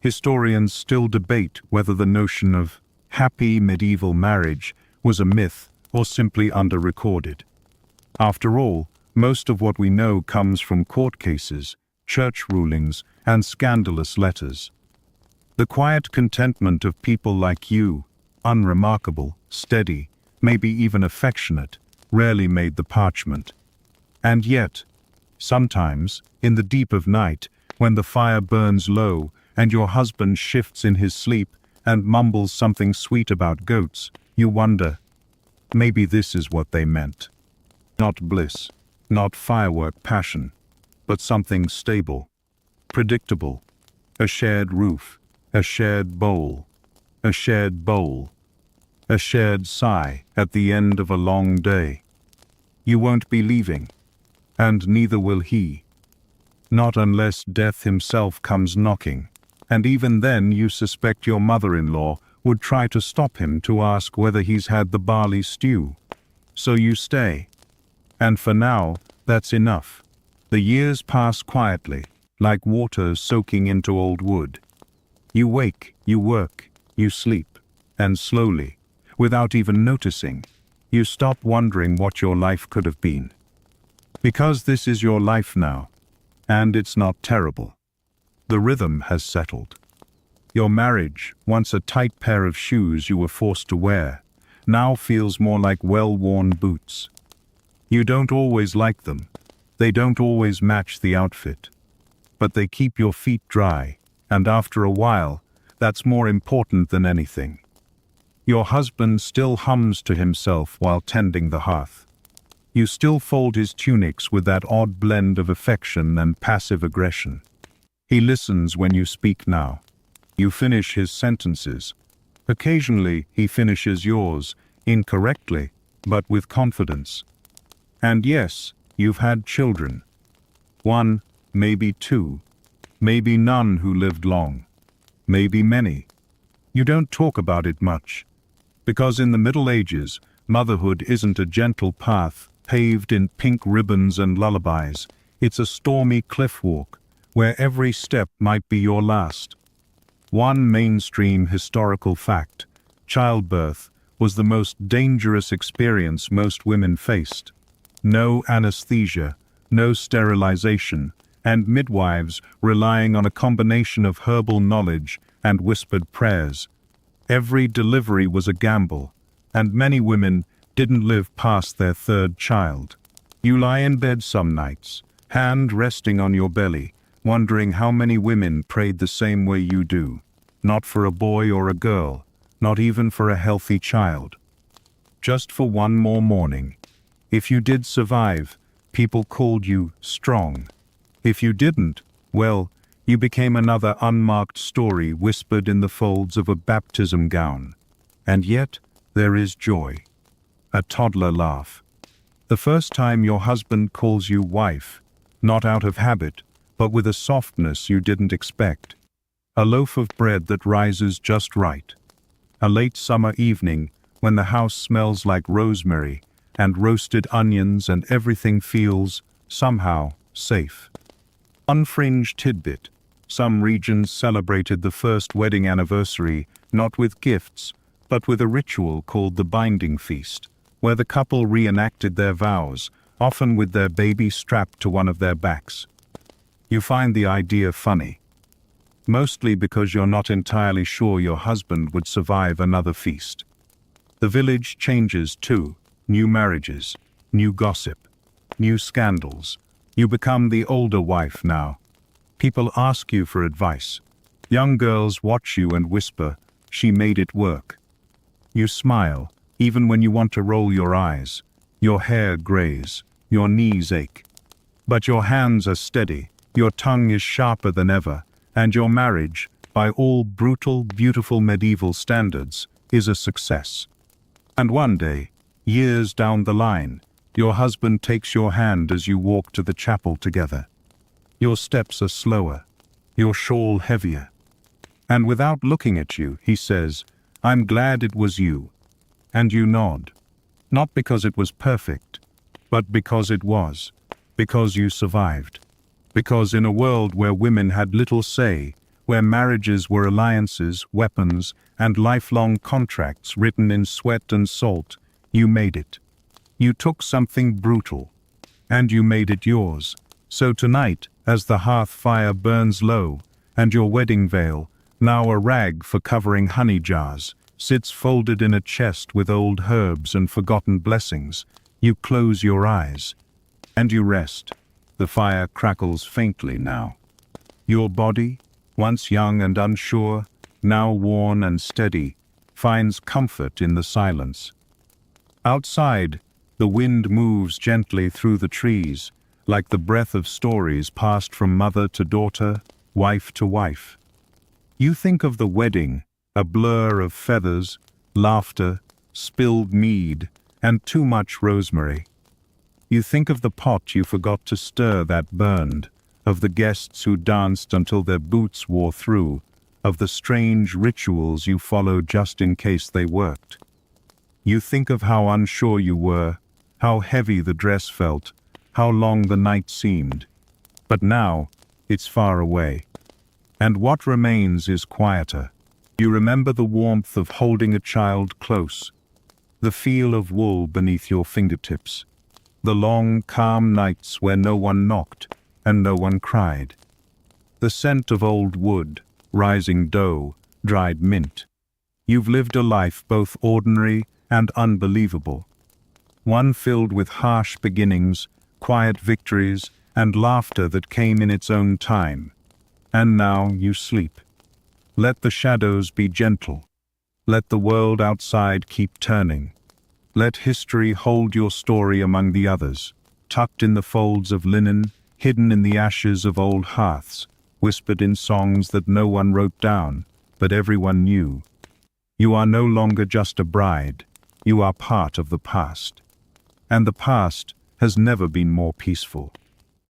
Historians still debate whether the notion of happy medieval marriage was a myth or simply under-recorded. After all, most of what we know comes from court cases, church rulings, and scandalous letters. The quiet contentment of people like you, unremarkable, steady, maybe even affectionate, rarely made the parchment. And yet, sometimes, in the deep of night, when the fire burns low and your husband shifts in his sleep and mumbles something sweet about goats, you wonder, maybe this is what they meant. Not bliss, not firework passion, but something stable, predictable, a shared roof, a shared bowl, a shared bowl, a shared sigh at the end of a long day. You won't be leaving, and neither will he. Not unless death himself comes knocking, and even then you suspect your mother-in-law would try to stop him to ask whether he's had the barley stew. So you stay. And for now, that's enough. The years pass quietly, like water soaking into old wood. You wake, you work, you sleep, and slowly, without even noticing, you stop wondering what your life could have been. Because this is your life now, and it's not terrible. The rhythm has settled. Your marriage, once a tight pair of shoes you were forced to wear, now feels more like well-worn boots. You don't always like them. They don't always match the outfit. But they keep your feet dry, and after a while, that's more important than anything. Your husband still hums to himself while tending the hearth. You still fold his tunics with that odd blend of affection and passive aggression. He listens when you speak now. You finish his sentences. Occasionally, he finishes yours, incorrectly, but with confidence. And yes, you've had children. 1, maybe 2, maybe none who lived long, maybe many. You don't talk about it much, because in the Middle Ages, motherhood isn't a gentle path paved in pink ribbons and lullabies. It's a stormy cliff walk, where every step might be your last. One mainstream historical fact: childbirth was the most dangerous experience most women faced. No anesthesia, no sterilization, and midwives relying on a combination of herbal knowledge and whispered prayers. Every delivery was a gamble, and many women didn't live past their 3rd child. You lie in bed some nights, hand resting on your belly, wondering how many women prayed the same way you do. Not for a boy or a girl, not even for a healthy child. Just for one more morning. If you did survive, people called you strong. If you didn't, well, you became another unmarked story whispered in the folds of a baptism gown. And yet, there is joy. A toddler laugh. The first time your husband calls you wife, not out of habit, but with a softness you didn't expect. A loaf of bread that rises just right. A late summer evening when the house smells like rosemary and roasted onions and everything feels, somehow, safe. Unfringed tidbit. Some regions celebrated the first wedding anniversary not with gifts, but with a ritual called the binding feast, where the couple reenacted their vows, often with their baby strapped to one of their backs. You find the idea funny. Mostly because you're not entirely sure your husband would survive another feast. The village changes too. New marriages, new gossip, new scandals. You become the older wife now. People ask you for advice. Young girls watch you and whisper, "She made it work." You smile, even when you want to roll your eyes. Your hair grays, your knees ache. But your hands are steady, your tongue is sharper than ever, and your marriage, by all brutal, beautiful medieval standards, is a success. And one day, Years down the line, your husband takes your hand as you walk to the chapel together. Your steps are slower, your shawl heavier. And without looking at you, he says, "I'm glad it was you." And you nod. Not because it was perfect, but because it was. Because you survived. Because in a world where women had little say, where marriages were alliances, weapons, and lifelong contracts written in sweat and salt, you made it. You took something brutal, and you made it yours. So tonight, as the hearth fire burns low, and your wedding veil, now a rag for covering honey jars, sits folded in a chest with old herbs and forgotten blessings, you close your eyes, and you rest. The fire crackles faintly now. Your body, once young and unsure, now worn and steady, finds comfort in the silence. Outside, the wind moves gently through the trees, like the breath of stories passed from mother to daughter, wife to wife. You think of the wedding, a blur of feathers, laughter, spilled mead, and too much rosemary. You think of the pot you forgot to stir that burned, of the guests who danced until their boots wore through, of the strange rituals you followed just in case they worked. You think of how unsure you were, how heavy the dress felt, how long the night seemed. But now, it's far away. And what remains is quieter. You remember the warmth of holding a child close, the feel of wool beneath your fingertips, the long, calm nights where no one knocked and no one cried, the scent of old wood, rising dough, dried mint. You've lived a life both ordinary and unbelievable, one filled with harsh beginnings, quiet victories, and laughter that came in its own time. And now you sleep. Let the shadows be gentle. Let the world outside keep turning. Let history hold your story among the others, tucked in the folds of linen, hidden in the ashes of old hearths, whispered in songs that no one wrote down, but everyone knew. You are no longer just a bride. You are part of the past. And the past has never been more peaceful.